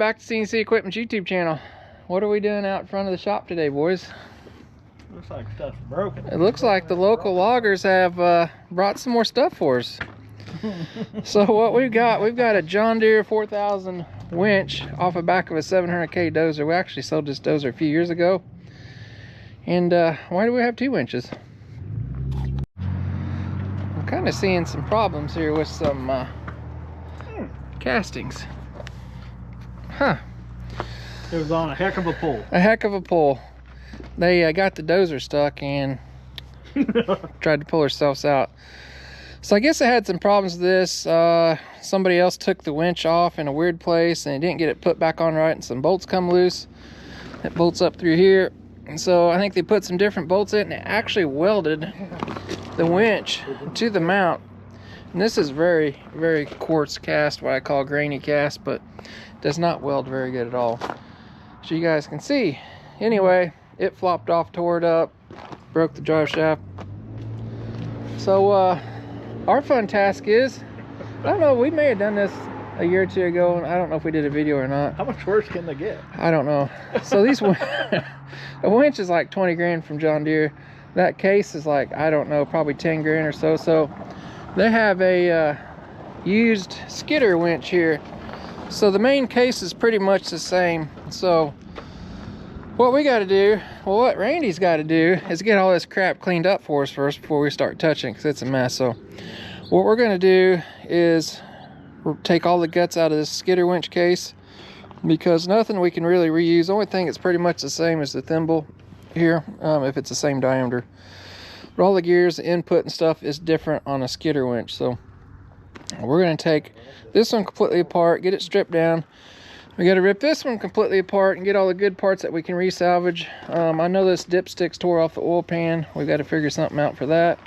back to CNC Equipment's YouTube channel. What are we doing out in front of the shop today, boys? Looks like stuff's broken. It looks like the local loggers have brought some more stuff for us. So what we've got a John Deere 4000 winch off the back of a 700K dozer. We actually sold this dozer a few years ago. And why do we have two winches? I'm kind of seeing some problems here with some castings. Huh. It was on a heck of a pull. A heck of a pull. They got the dozer stuck and tried to pull themselves out. So I guess I had some problems with this. Somebody else took the winch off in a weird place and didn't get it put back on right, and some bolts come loose. It bolts up through here. And so I think they put some different bolts in and it actually welded the winch to the mount. And this is very, very coarse cast, what I call grainy cast, but does not weld very good at all. So you guys can see. Anyway, it flopped off, tore it up, broke the drive shaft. So our fun task is, I don't know, we may have done this a year or two ago, and I don't know if we did a video or not. How much worse can they get? I don't know. So these a winch is like 20 grand from John Deere. That case is like, I don't know, probably 10 grand or so. So they have a used skidder winch here. So the main case is pretty much the same. So what we got to do, well, what Randy's got to do is get all this crap cleaned up for us first before we start touching, because it's a mess. So what we're going to do is take all the guts out of this skidder winch case, because nothing we can really reuse. The only thing that's pretty much the same is the thimble here, if it's the same diameter. But all the gears, the input and stuff is different on a skidder winch. So we're going to take this one completely apart, get it stripped down. We got to rip this one completely apart and get all the good parts that we can resalvage. I know this dipstick's tore off the oil pan. We've got to figure something out for that.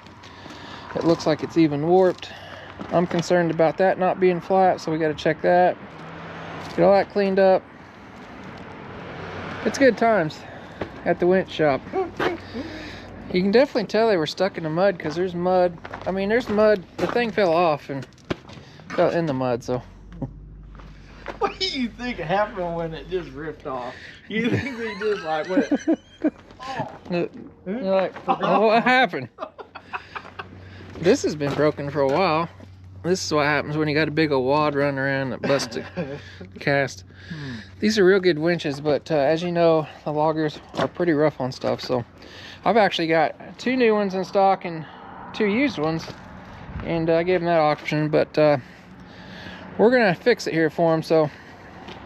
It looks like it's even warped. I'm concerned about that not being flat, so we got to check that. Get all that cleaned up. It's good times at the winch shop. You can definitely tell they were stuck in the mud, because there's mud. I mean, there's mud. The thing fell off and fell in the mud, so. What do you think happened when it just ripped off? You think they just like went, oh. You're like, oh, what happened? This has been broken for a while. This is what happens when you got a big old wad running around that busts a cast. These are real good winches, but as you know, the loggers are pretty rough on stuff. So I've actually got two new ones in stock and two used ones, and I gave them that option, but we're gonna fix it here for them. So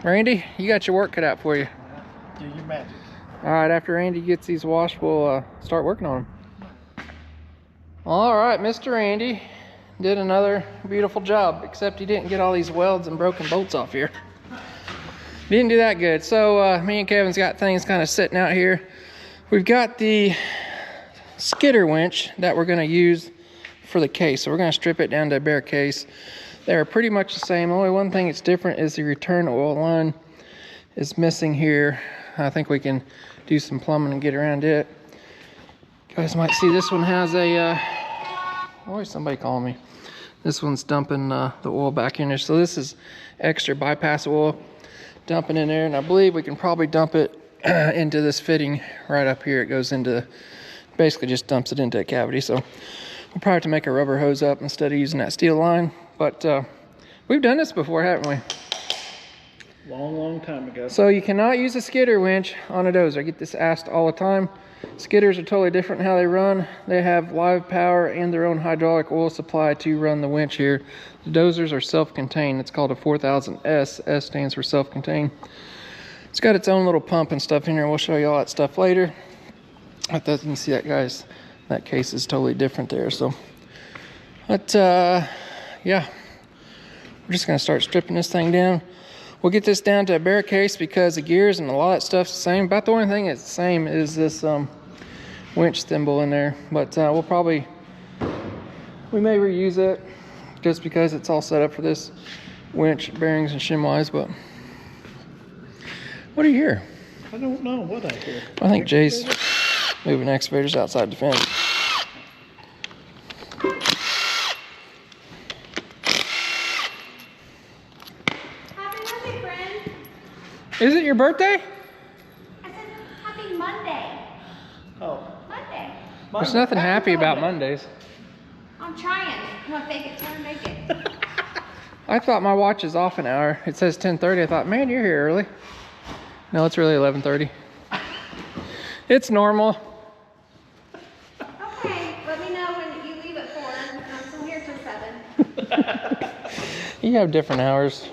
Randy, you got your work cut out for you. Do your magic. All right, after Randy gets these washed, we'll start working on them. All right, Mr. Randy did another beautiful job, except he didn't get all these welds and broken bolts off here. Didn't do that good. So me and Kevin's got things kind of sitting out here. We've got the skidder winch that we're going to use for the case. So we're going to strip it down to a bare case. They're pretty much the same. Only one thing that's different is the return oil line is missing here. I think we can do some plumbing and get around it. You guys might see this one has a always somebody calling me. This one's dumping the oil back in there. So this is extra bypass oil dumping in there, and I believe we can probably dump it into this fitting right up here. It goes into, basically just dumps it into a cavity. So we'll probably have to make a rubber hose up instead of using that steel line. But we've done this before, haven't we? Long time ago. So you cannot use a skidder winch on a dozer. I get this asked all the time. Skidders are totally different in how they run. They have live power and their own hydraulic oil supply to run the winch here. The dozers are self-contained. It's called a 4000S. S stands for self-contained. It's got its own little pump and stuff in here. We'll show you all that stuff later. But you can see that, guys, that case is totally different there. So, but yeah, we're just gonna start stripping this thing down. We'll get this down to a bare case because the gears and a lot of that stuff's the same. About the only thing that's the same is this winch thimble in there. But we may reuse it just because it's all set up for this winch, bearings and shim wise. But what do you hear? I don't know what I hear. I think Jay's moving excavators outside the fence. your birthday? I said, happy Monday. Oh. Monday. There's nothing happy about Mondays. I'm trying. Come on, fake it till I make it. I thought my watch is off an hour. It says 10:30. I thought, man, you're here early. No, it's really 11:30. It's normal. Okay, let me know when you leave at 4. I'm still here till 7. You have different hours.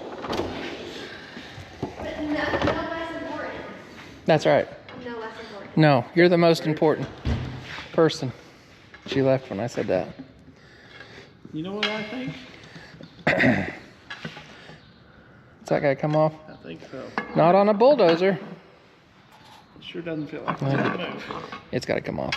But no less important. That's right. No less important. No, you're the most important person. She left when I said that. You know what I think? Does that guy come off? I think so. Not on a bulldozer. It sure doesn't feel like it's gonna move. It's got to come off.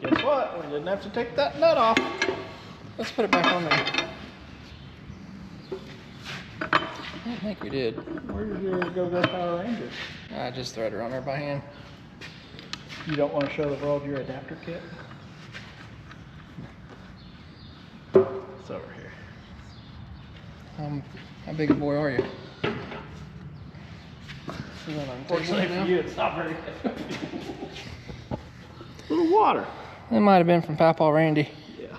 Guess what? We didn't have to take that nut off. Let's put it back on there. I don't think we did. Where's your Go-Go Power Ranger? I just thread her on there by hand. You don't want to show the world your adapter kit? It's over here. How big a boy are you? Fortunately for you, it's not very good. Little water. It might have been from Papa Randy. Yeah.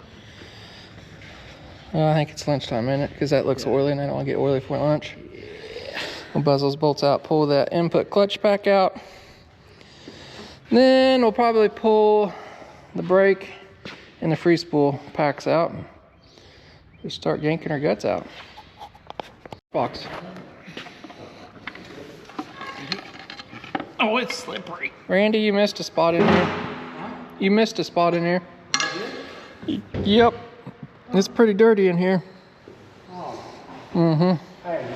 Well, I think it's lunchtime, isn't it? Because that looks oily and I don't want to get oily for lunch. Yeah. We'll buzz those bolts out, pull that input clutch pack out. Then we'll probably pull the brake and the free spool packs out. Just start yanking our guts out. Box. Oh, it's slippery. Randy, you missed a spot in here. You missed a spot in here. Yep. It's pretty dirty in here. Oh. Mm-hmm. Hey.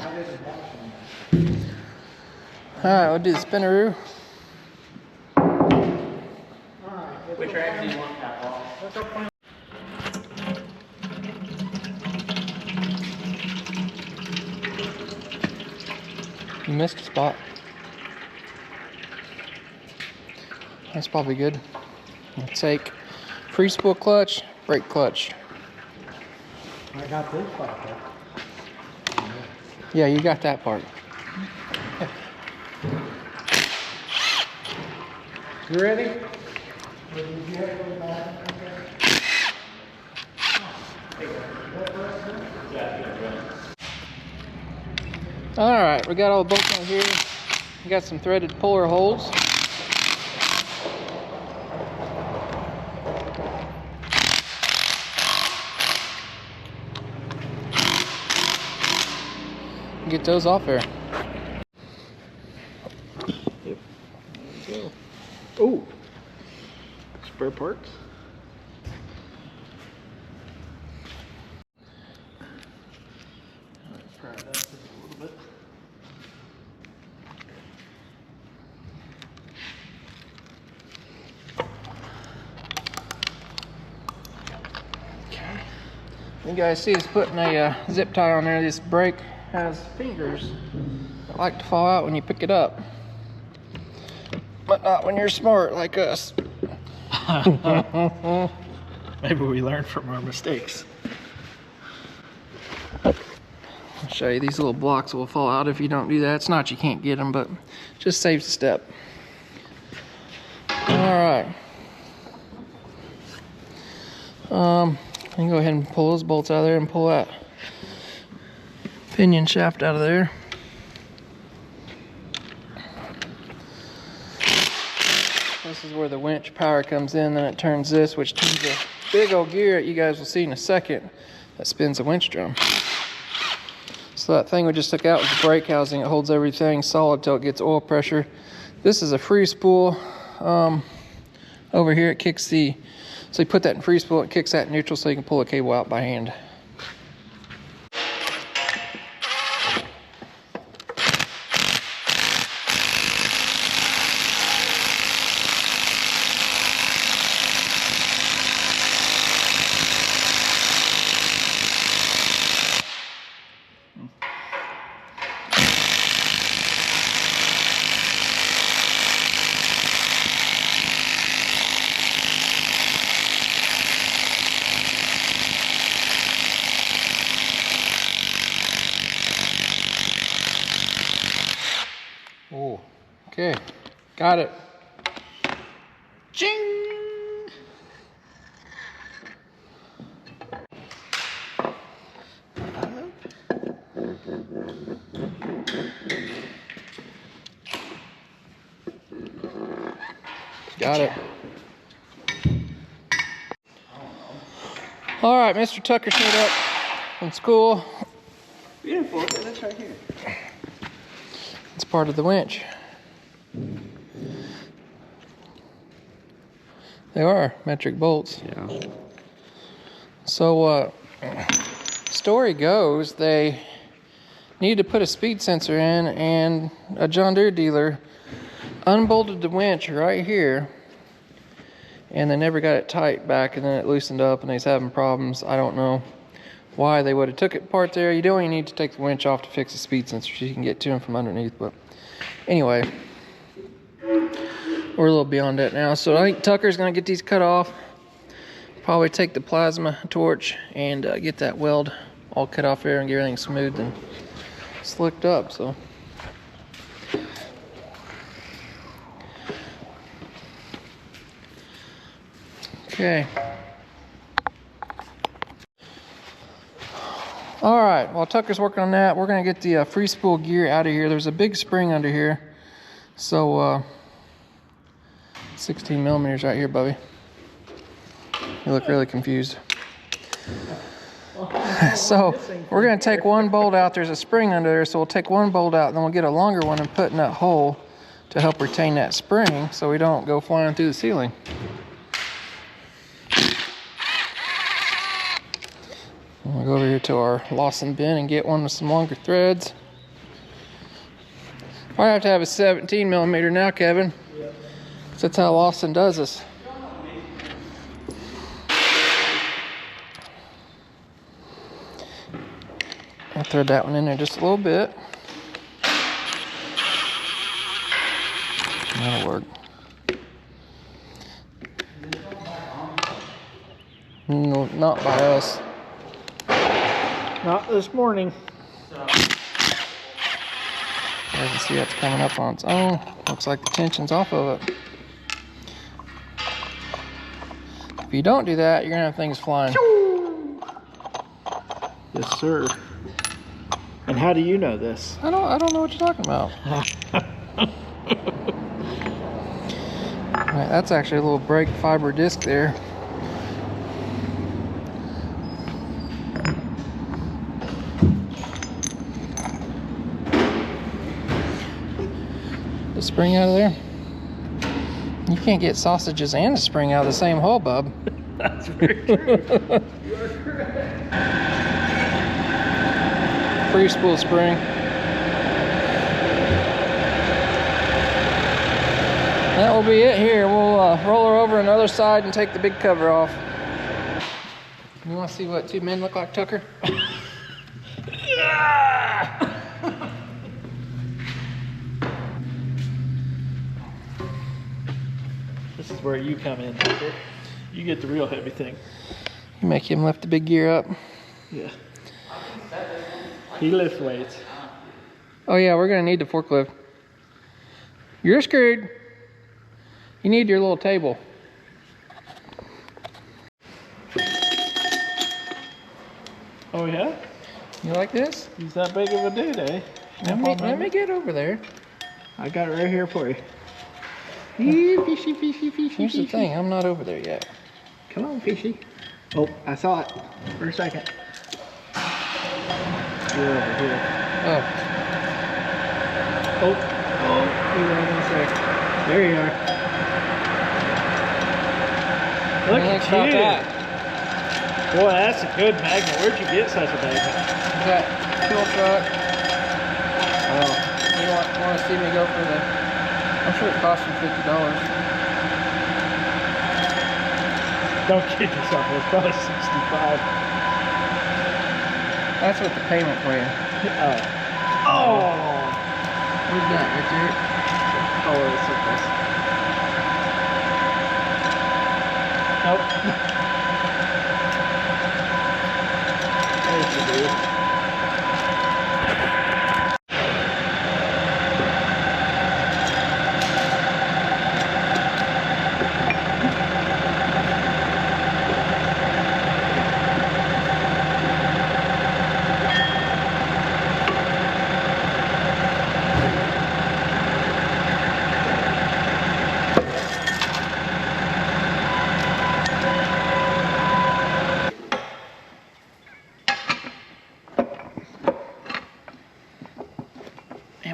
I didn't watch Alright, we'll do the spinneroo. Which rack do you want that off? You missed a spot. That's probably good. We'll take free spool clutch, brake clutch. I got this part. Yeah, you got that part. You ready? Alright, we got all the bolts on here. We got some threaded puller holes. Get those off there. Yep. There we go. Oh, spare parts. Pry that just a little bit. Okay. You guys see us putting a zip tie on there. This brake has fingers that like to fall out when you pick it up, but not when you're smart like us. Maybe we learned from our mistakes. I'll show you, these little blocks will fall out if you don't do that. It's not you can't get them, but just saves a step. All right. You can go ahead and pull those bolts out of there and pull that pinion shaft out of there. This is where the winch power comes in, and it turns this, which turns a big old gear that you guys will see in a second that spins the winch drum. So that thing we just took out was the brake housing. It holds everything solid till it gets oil pressure. This is a free spool. Over here it kicks the, so you put that in free spool, it kicks that in neutral so you can pull the cable out by hand. Okay, got it. Ching! Got it. All right, Mr. Tucker showed up from school. Beautiful. That's right here. It's part of the winch. They are metric bolts. Yeah. So, story goes, they needed to put a speed sensor in, and a John Deere dealer unbolted the winch right here, and they never got it tight back, and then it loosened up, and he's having problems. I don't know why they would have took it apart there. You don't even need to take the winch off to fix the speed sensor, so you can get to him from underneath. But anyway, we're a little beyond that now. So I think Tucker's gonna get these cut off. Probably take the plasma torch and get that weld all cut off there and get everything smooth and slicked up. So okay. All right, while Tucker's working on that, we're gonna get the free spool gear out of here. There's a big spring under here. So 16 millimeters right here, Bubby. You look really confused. So we're gonna take one bolt out. There's a spring under there, so we'll take one bolt out, and then we'll get a longer one and put in that hole to help retain that spring so we don't go flying through the ceiling. We'll go over here to our Lawson bin and get one with some longer threads. Probably have to have a 17 millimeter now, Kevin. Yep. That's how Lawson does this. I'll thread that one in there just a little bit. That'll work. No, not by us. Not this morning. As you can see, that's coming up on its own. Looks like the tension's off of it. If you don't do that, you're gonna have things flying. Yes, sir. And how do you know this? I don't know what you're talking about. Right, that's actually a little brake fiber disc there. The spring out of there. You can't get sausages and a spring out of the same hole, bub. That's very true. You are correct. Free spool spring. That will be it here. We'll roll her over on the other side and take the big cover off. You want to see what two men look like, Tucker? This is where you come in, Tucker. You get the real heavy thing. You make him lift the big gear up. Yeah. He lifts weights. Oh yeah, we're gonna need the forklift. You're screwed. You need your little table. Oh yeah? You like this? He's that big of a dude, eh? Let me get over there. I got it right here for you. Fishy, fishy, fishy, Here's the thing, I'm not over there yet. Come on, fishy. Oh, I saw it for a second. You're over here. Oh, Oh, you're right on there. There you are. Look Thanks at about you. that. Boy, that's a good magnet. Where'd you get such a magnet? that fuel truck. Oh, You want to see me go for the? I'm sure it cost him $50. don't kid yourself. It was probably 65. That's what the payment for you. Oh. Where's that? Right there. Oh, it's so close. Nope. There's the dude.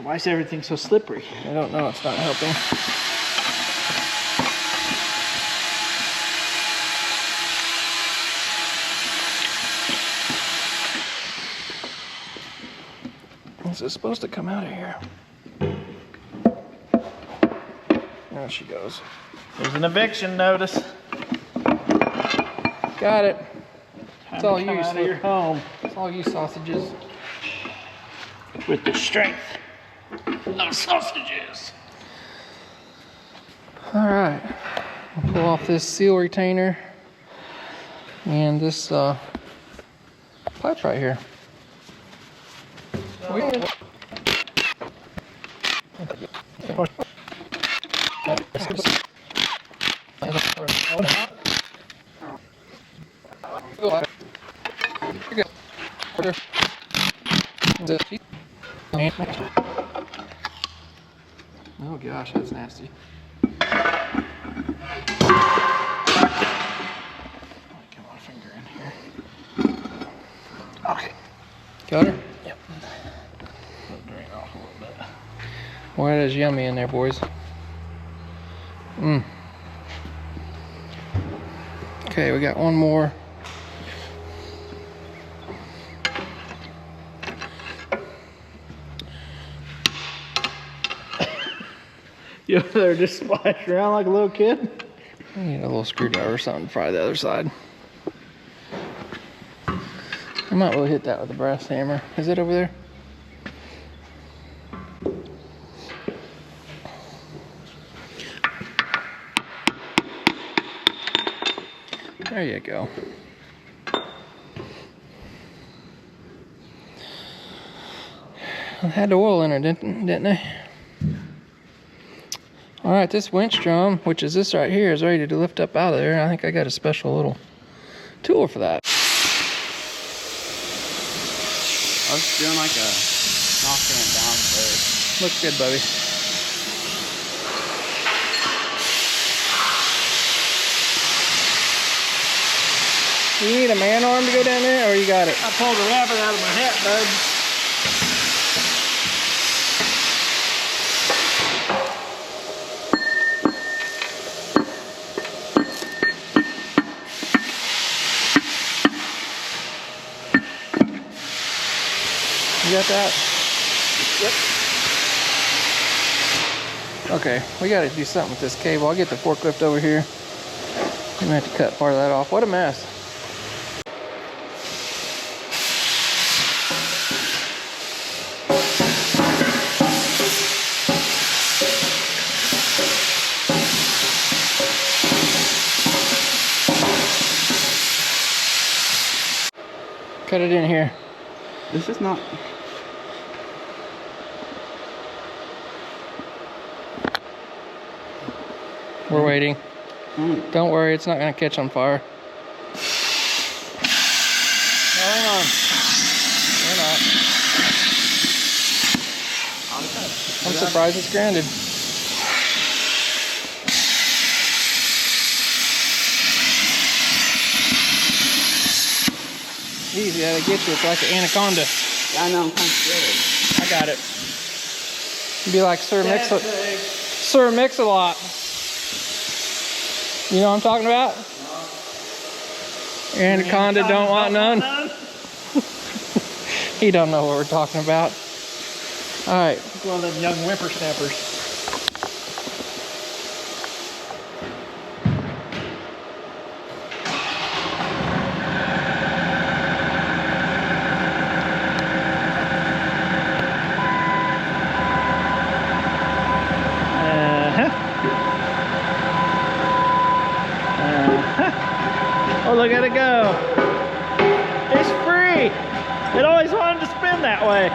Why is everything so slippery? I don't know, it's not helping. Is it supposed to come out of here? There she goes. There's an eviction notice. Got it. Time It's all to come you, out of your home It's all you sausages. with the strength of sausages. All right, I'll pull off this seal retainer and this pipe right here. Oh gosh, that's nasty. Get my finger in here. Okay. Got her? Yep. Drain off a little bit. Boy, that is yummy in there, boys. Okay, we got one more. You over there just splash around like a little kid? I need a little screwdriver or something to pry the other side. I might really hit that with a brass hammer. Is it over there? There you go. It had the oil in it, didn't it? All right, this winch drum, which is this right here, is ready to lift up out of there. I think I got a special little tool for that. I was doing like a knocking it downstairs. Looks good, buddy. You need a man arm to go down there, or you got it? I pulled a rabbit out of my hat, bud. You got that? Yep. Okay, we got to do something with this cable. I'll get the forklift over here. I'm gonna have to cut part of that off. What a mess. Cut it in here. This is not. We're waiting. Don't worry, it's not gonna catch on fire. Hang on. We're not. I'm surprised it's grounded. Easy, that'll get you. It's like an anaconda. I know, I'm kind of scared. I got it. Be like Sir Mix-a-Lot. You know what I'm talking about? Anaconda don't want none. He don't know what we're talking about. All right. It's one of them young whippersnappers. Oh, look at it go. It's free. It always wanted to spin that way.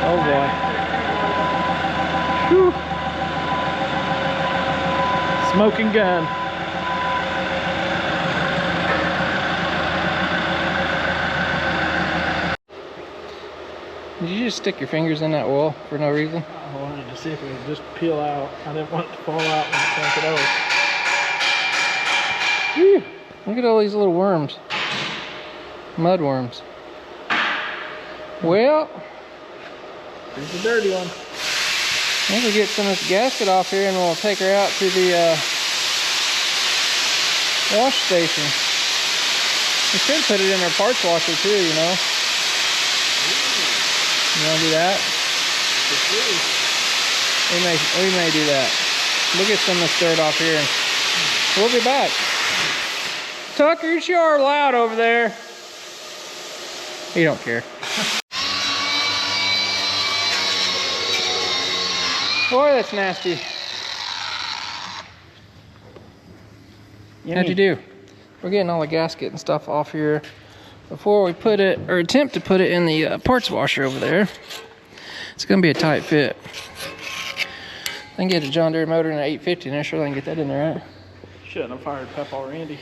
Oh boy. Whew. Smoking gun. Did you just stick your fingers in that oil for no reason? I wanted to see if it would just peel out. I didn't want it to fall out when I cranked it over. Whew. Look at all these little worms. Mud worms. Well, Here's the dirty one. I think we'll get some of this gasket off here and we'll take her out to the wash station. We should put it in our parts washer too, you know. You want to do that? We may do that. We'll get some of this dirt off here and we'll be back. Tucker, you sure are loud over there. You don't care. Boy, that's nasty. How'd you do? We're getting all the gasket and stuff off here before we put it, or attempt to put it in the parts washer over there. It's gonna be a tight fit. I can get a John Deere motor and an 850 and I'm sure I can get that in there, right? Shouldn't have fired Papa Randy.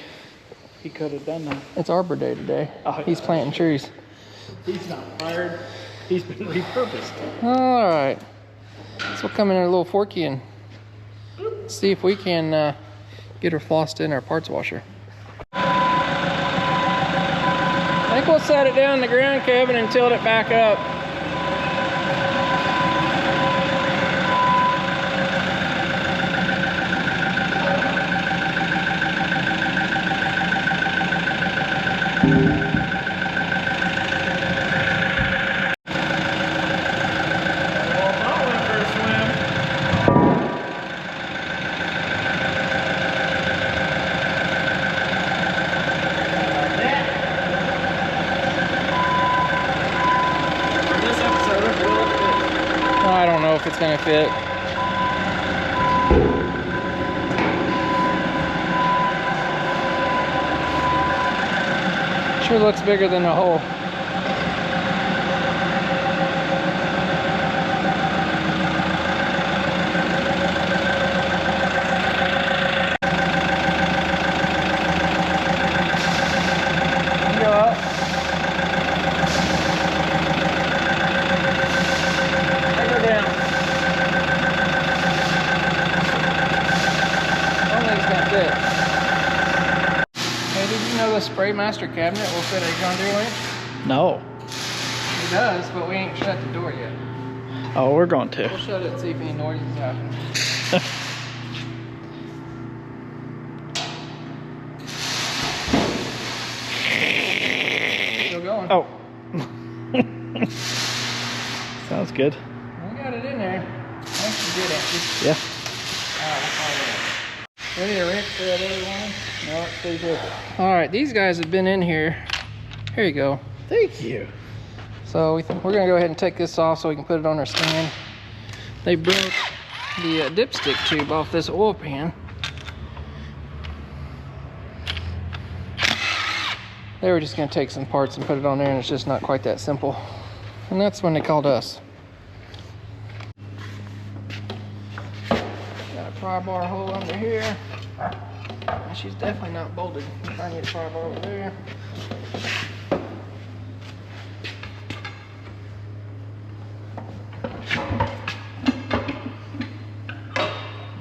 He could have done that. It's Arbor Day today. Oh, He's planting trees. He's not fired. He's been repurposed. All right. So we'll come in a little forky and see if we can get her flossed in our parts washer. I think we'll set it down on the ground, Kevin, and tilt it back up. I don't know if it's gonna fit. Sure looks bigger than the hole. Go up. Spraymaster cabinet will fit a John Deere winch? No. It does, but we ain't shut the door yet. Oh, we're going to. We'll shut it and see if any noises happen. Still going. Oh. Sounds good. We got it in there. Actually good, actually. Yeah. We need a wrench for that other one? No, it stays with it. Alright, these guys have been in here. Here you go. Thank you. So we're going to go ahead and take this off so we can put it on our stand. They broke the dipstick tube off this oil pan. They were just going to take some parts and put it on there, and it's just not quite that simple. And that's when they called us. Got a pry bar hole under here. And she's definitely not bolted. I need a pry bar over there.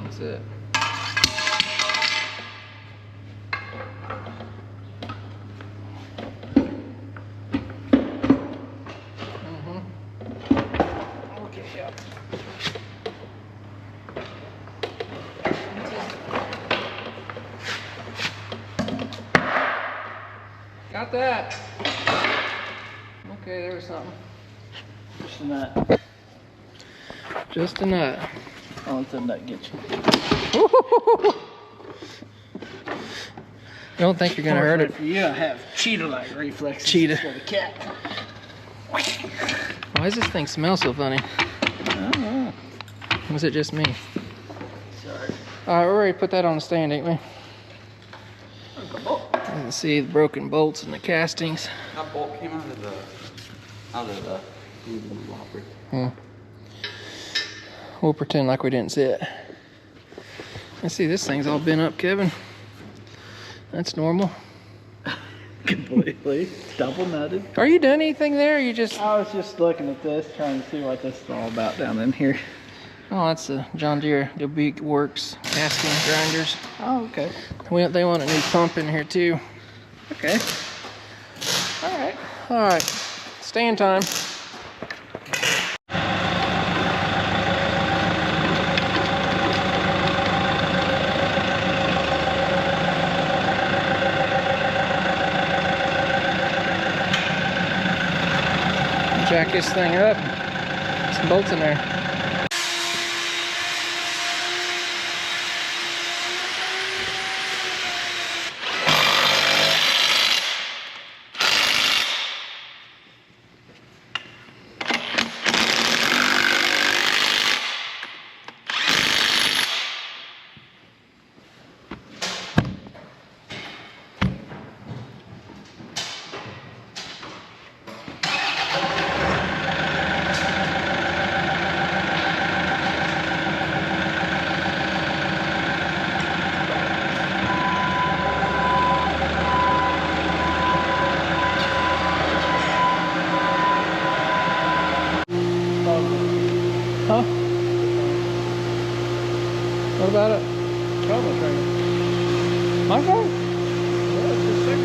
That's it. Okay, yeah. Got that. Okay, there was something. Just a nut. Just a nut. I'll let the nut get you. Don't think you're gonna hurt it. You don't have cheetah-like reflexes. Cheetah. For the cat. Why does this thing smell so funny? I don't know. Was it just me? Sorry. Alright, we're ready to put that on the stand, ain't we? You can see the broken bolts and the castings. That bolt came out of the whopper. We'll pretend like we didn't see it. Let's see, this thing's all bent up, Kevin. That's normal. Completely. Double nutted. Are you doing anything there? Or you just... I was just looking at this, trying to see what this is all about down in here. Oh, that's the John Deere Dubuque Works casting grinders. Oh, okay. They want a new pump in here too. Okay. All right. Stand time. Jack this thing up. Some bolts in there. Huh? What about it? Almost ringing. My phone? Yeah, it's just sitting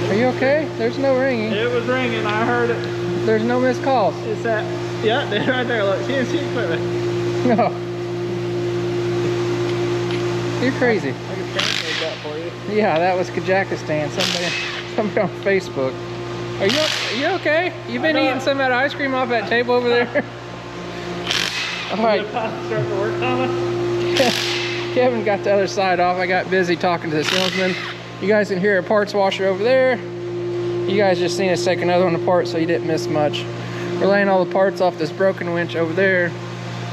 there. Are you okay? There's no ringing. It was ringing. I heard it. There's no missed calls. It's that. Yeah, they're right there. Look, CNC equipment. No. You're crazy. I can translate that for you. Yeah, that was Kazakhstan. Somebody on Facebook. Are you okay? You've been eating some of that ice cream off that table over there? All right. Start to work on it. Kevin got the other side off. I got busy talking to the salesman. You guys can hear a parts washer over there. You guys just seen us take another one apart, so you didn't miss much. We're laying all the parts off this broken winch over there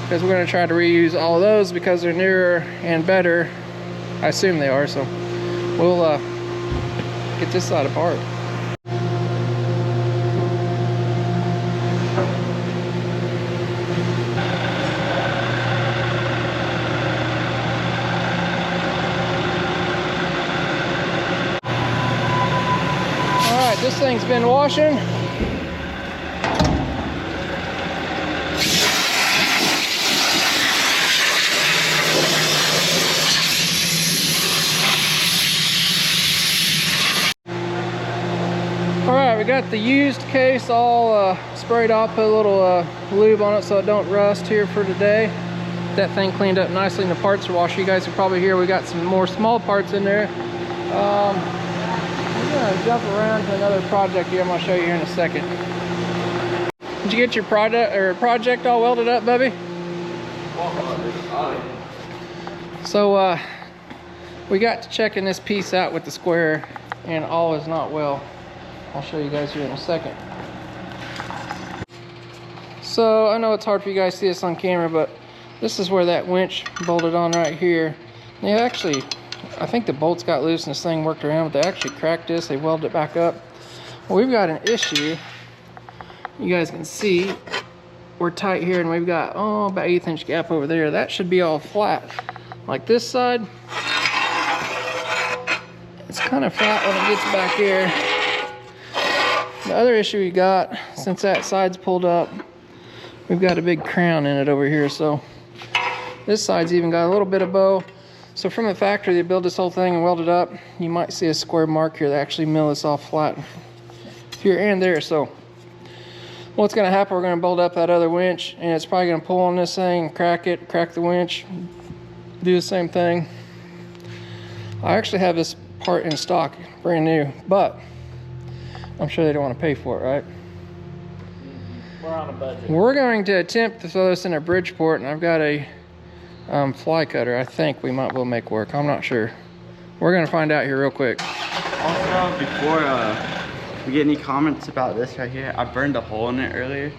because we're going to try to reuse all of those because they're nearer and better. I assume they are, so we'll get this side apart. Alright, this thing's been washing. Alright, we got the used case all sprayed off, put a little lube on it so it don't rust here for today. That thing cleaned up nicely in the parts wash. You guys can probably hear we got some more small parts in there. We're gonna jump around to another project here. I'm gonna show you here in a second. Did you get your project all welded up, Bubby? So we got to checking this piece out with the square, and all is not well. I'll show you guys here in a second. So I know it's hard for you guys to see this on camera, but this is where that winch bolted on right here. They actually, I think the bolts got loose and this thing worked around, but they actually cracked this. They welded it back up. Well, we've got an issue. You guys can see we're tight here, and we've got about 1/8 inch gap over there. That should be all flat. Like this side, it's kind of flat when it gets back here. The other issue we got, since that side's pulled up, we've got a big crown in it over here. So this side's even got a little bit of bow. So from the factory, they built this whole thing and welded up. You might see a square mark here. They actually mill this off flat here and there. So what's gonna happen, we're gonna bolt up that other winch, and it's probably gonna pull on this thing, crack it, crack the winch, do the same thing. I actually have this part in stock, brand new, but I'm sure they don't want to pay for it, right? We're on a budget. We're going to attempt to throw this in a Bridgeport, and I've got a fly cutter I think we might be able to make work. I'm not sure. We're going to find out here real quick. Also, before we get any comments about this right here, I burned a hole in it earlier.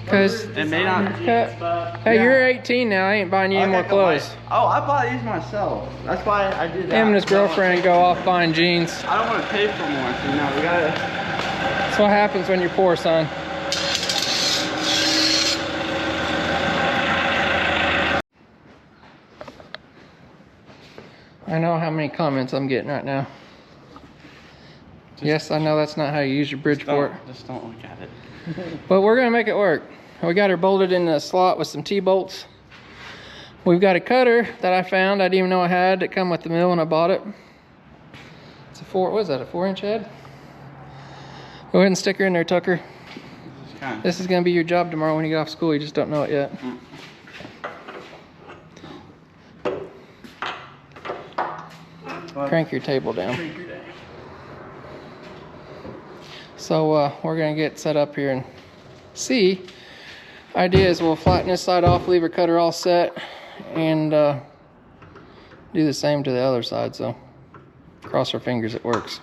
Because It may not. hey, you're 18 now. I ain't buying you any more clothes. Oh, I bought these myself. That's why I did that. Him and his girlfriend go off buying jeans. I don't want to pay for more, so now we gotta. That's what happens when you're poor, son. I know how many comments I'm getting right now. Yes, I know that's not how you use your Bridgeport. Just don't look at it. But we're gonna make it work. We got her bolted in the slot with some T-bolts. We've got a cutter that I found. I didn't even know I had. It come with the mill when I bought it. It's a what is that, a 4-inch head? Go ahead and stick her in there, Tucker. This is gonna be your job tomorrow when you get off school. You just don't know it yet. Crank your table down. So we're gonna get set up here and see. Idea is we'll flatten this side off, leave our cutter all set, and do the same to the other side. So cross our fingers it works.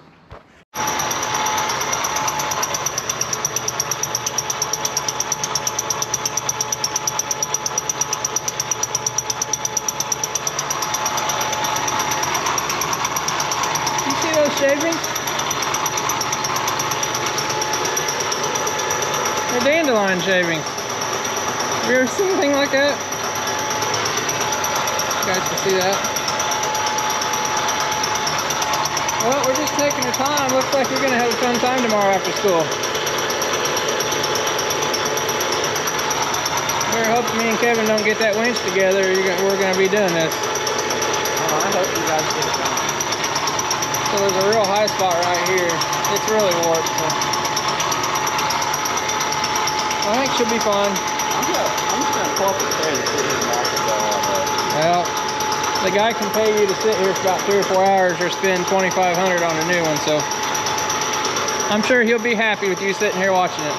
You see those shavings? They're dandelion shavings. Have you ever seen anything like that? You guys can see that. Well, we're just taking our time. Looks like you're gonna have a fun time tomorrow after school. We're hoping me and Kevin don't get that winch together. We're gonna be doing this. Oh, I hope you guys get it done. So there's a real high spot right here. It's really warped. So I think it should be fun. I'm just gonna pull up a chair and sit here and watch it go all day. Well, the guy can pay you to sit here for about 3 or 4 hours or spend $2,500 on a new one, so I'm sure he'll be happy with you sitting here watching it.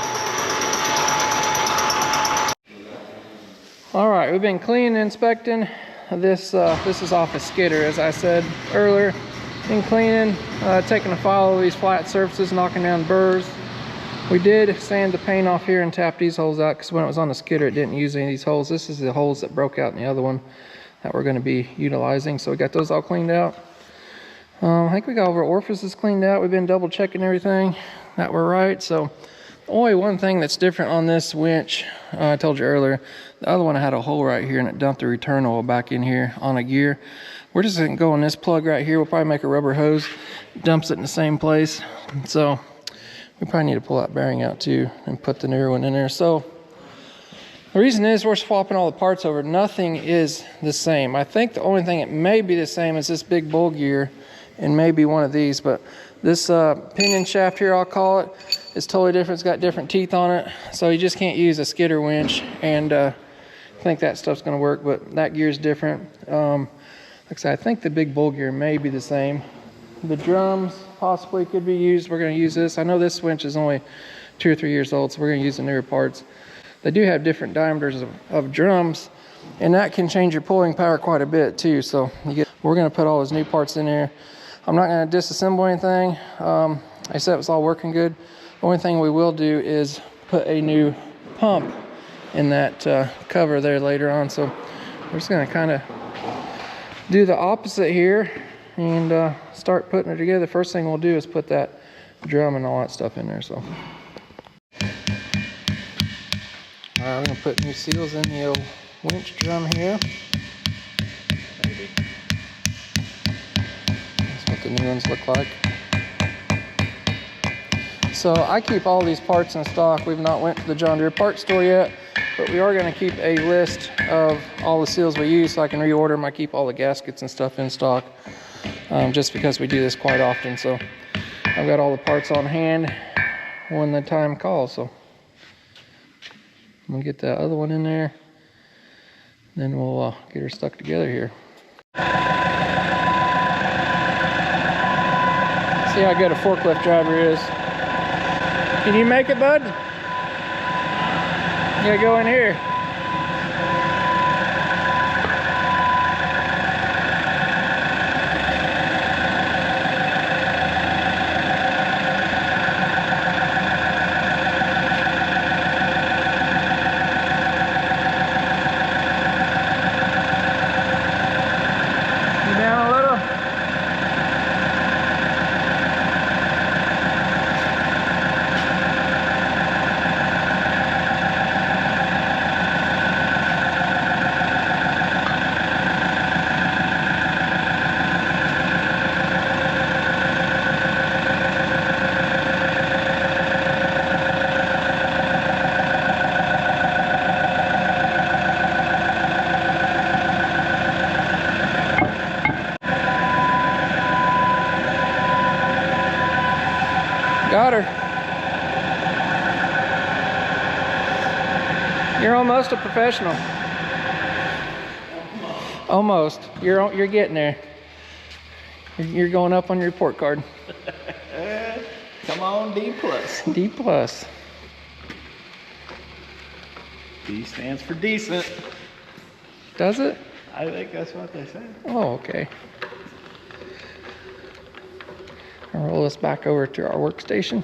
All right, we've been cleaning and inspecting this. This is off a skidder, as I said earlier. Been cleaning, taking a file of these flat surfaces, knocking down burrs. We did sand the paint off here and tap these holes out because when it was on the skidder, it didn't use any of these holes. This is the holes that broke out in the other one that we're going to be utilizing. So we got those all cleaned out. I think we got all our orifices cleaned out. We've been double checking everything that we're right. So the only one thing that's different on this winch, I told you earlier, the other one had a hole right here and it dumped the return oil back in here on a gear. We're just going to go on this plug right here. We'll probably make a rubber hose, dumps it in the same place. So we probably need to pull that bearing out too and put the newer one in there. So the reason is we're swapping all the parts over. Nothing is the same. I think the only thing that may be the same is this big bull gear and maybe one of these, but this pinion shaft here, I'll call it, is totally different. It's got different teeth on it. So you just can't use a skidder winch and think that stuff's gonna work, but that gear is different. Like I said, I think the big bull gear may be the same. The drums possibly could be used. We're gonna use this. I know this winch is only 2 or 3 years old, so we're gonna use the newer parts. They do have different diameters of drums, and that can change your pulling power quite a bit too. So we're gonna put all those new parts in there. I'm not gonna disassemble anything. I said it was all working good. The only thing we will do is put a new pump in that cover there later on. So we're just gonna kind of do the opposite here and start putting it together. First thing we'll do is put that drum and all that stuff in there. So I'm gonna put new seals in the old winch drum here. Maybe. That's what the new ones look like. So I keep all these parts in stock. We've not went to the John Deere parts store yet, but we are gonna keep a list of all the seals we use so I can reorder them. I keep all the gaskets and stuff in stock just because we do this quite often. So I've got all the parts on hand when the time calls. So I'm gonna get that other one in there, then we'll get her stuck together here. See how good a forklift driver is. Can you make it, bud? You gotta go in here. Got her. You're almost a professional. Almost. You're getting there. You're going up on your report card. Come on, D plus. D plus. D stands for decent. Does it? I think that's what they say. Oh, okay. I'll roll this back over to our workstation.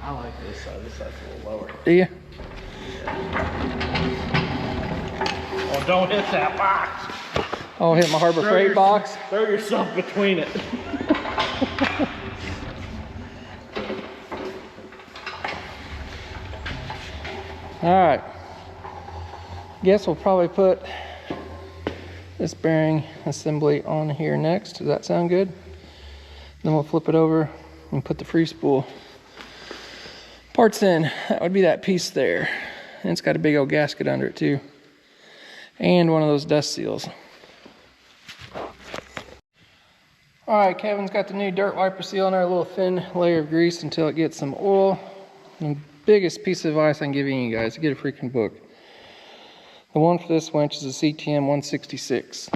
I like this side. This side's a little lower. Do you? Oh, don't hit that box. Oh, hit my Harbor Freight box. Throw yourself between it. All right. Guess we'll probably put this bearing assembly on here next. Does that sound good? Then we'll flip it over and put the free spool parts in. That would be that piece there. And it's got a big old gasket under it too. And one of those dust seals. All right, Kevin's got the new dirt wiper seal on there, a little thin layer of grease until it gets some oil. And the biggest piece of advice I can give you guys, get a freaking book. The one for this winch is a CTM 166.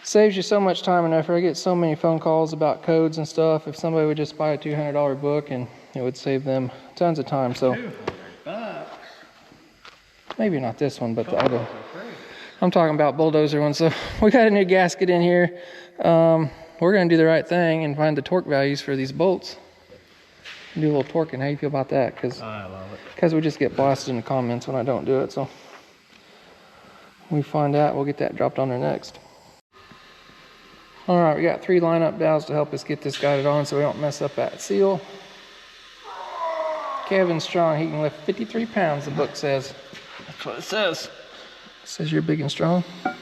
Saves you so much time and effort. I get so many phone calls about codes and stuff. If somebody would just buy a $200 book, and it would save them tons of time. So maybe not this one, but the other. I'm talking about bulldozer one. So we got a new gasket in here. We're going to do the right thing and find the torque values for these bolts. Do a little torquing. How you feel about that? Because I love it. Because we just get blasted in the comments when I don't do it. So when we find out, we'll get that dropped on there next. All right, we got 3 lineup valves to help us get this guided on so we don't mess up that seal. Kevin's strong. He can lift 53 pounds, the book says. That's what it says. It says you're big and strong. I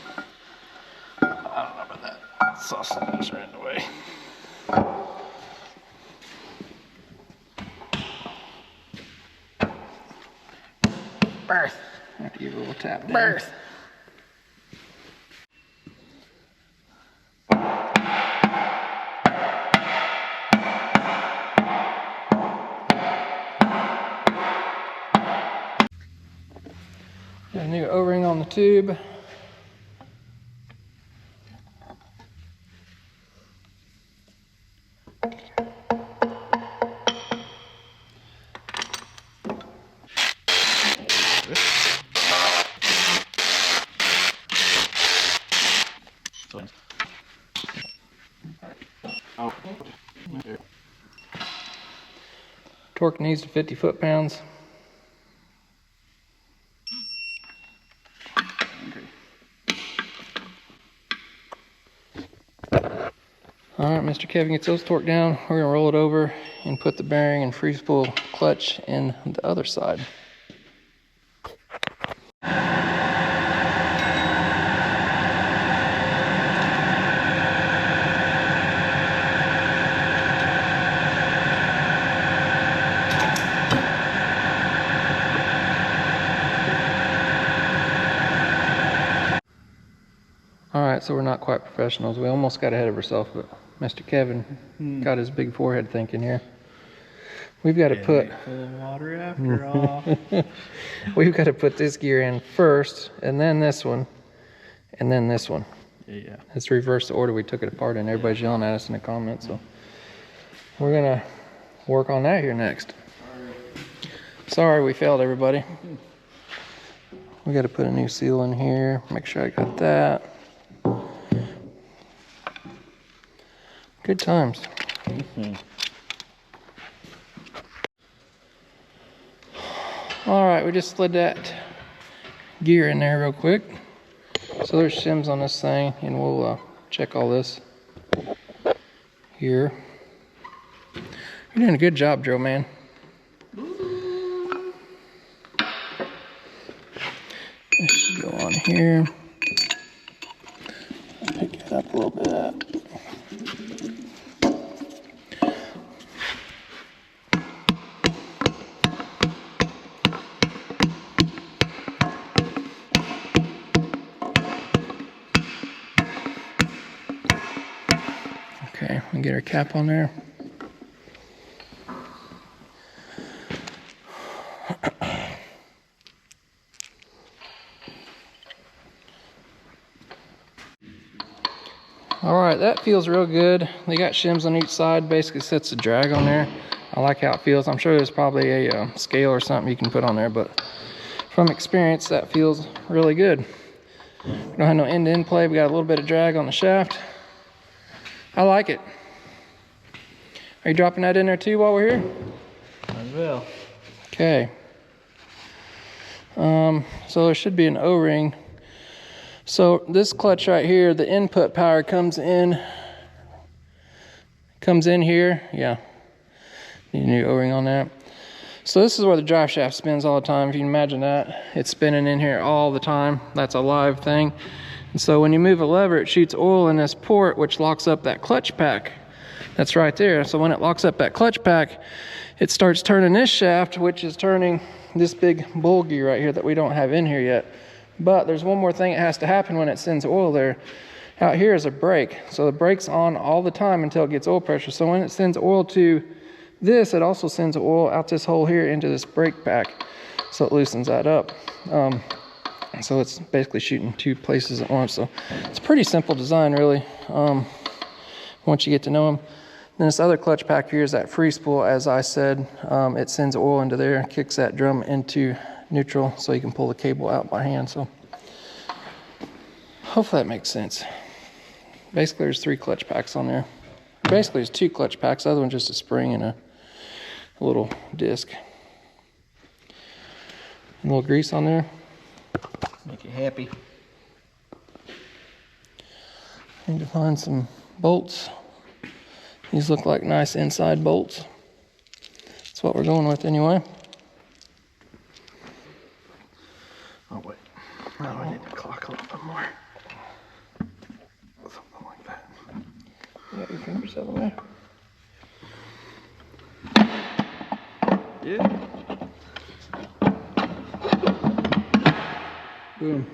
don't know about that. Sausage right in the way. Birth. I have to give it a little tap down. Birth. Got a new O-ring on the tube. Torque needs to 50 foot-pounds. All right, Mr. Kevin gets those torqued down. We're gonna roll it over and put the bearing and free spool clutch in the other side. All right, so we're not quite professionals. We almost got ahead of ourselves, but Mr. Kevin got his big forehead thinking here. We've got to put full of water after all. we've got to put this gear in first, and then this one, and then this one. Yeah. It's reverse the order we took it apart in. Everybody's yelling at us in the comments, so we're gonna work on that here next. Sorry we failed, everybody. We got to put a new seal in here. Make sure I got that. Good times. All right, we just slid that gear in there real quick. So there's shims on this thing, and we'll check all this here. You're doing a good job, Joe, man. This should go on here. Pick it up a little bit. Okay, we get our cap on there. All right, that feels real good. They got shims on each side, basically sets the drag on there. I like how it feels. I'm sure there's probably a scale or something you can put on there, but from experience, that feels really good. We don't have no end-to-end play. We got a little bit of drag on the shaft. I like it. Are you dropping that in there too while we're here? As well. Okay. So there should be an O-ring. So this clutch right here, the input power comes in here. Yeah. Need a new O-ring on that. So this is where the drive shaft spins all the time. If you can imagine that, it's spinning in here all the time. That's a live thing. And so when you move a lever, it shoots oil in this port, which locks up that clutch pack. That's right there. So when it locks up that clutch pack, it starts turning this shaft, which is turning this big bull gear right here that we don't have in here yet. But there's one more thing that has to happen when it sends oil there. Out here is a brake. So the brake's on all the time until it gets oil pressure. So when it sends oil to this, it also sends oil out this hole here into this brake pack. So it loosens that up. So it's basically shooting two places at once. So it's a pretty simple design, really, once you get to know them. Then this other clutch pack here is that free spool. As I said, it sends oil into there, kicks that drum into neutral so you can pull the cable out by hand. So hopefully that makes sense. Basically there's 3 clutch packs on there. Basically there's 2 clutch packs, the other one's just a spring and a little disc. A little grease on there. Make you happy. Need to find some bolts. These look like nice inside bolts. That's what we're going with anyway. Oh wait, now I need to clock a little bit more. Something like that. You got your fingers out of the way. Yeah. Boom.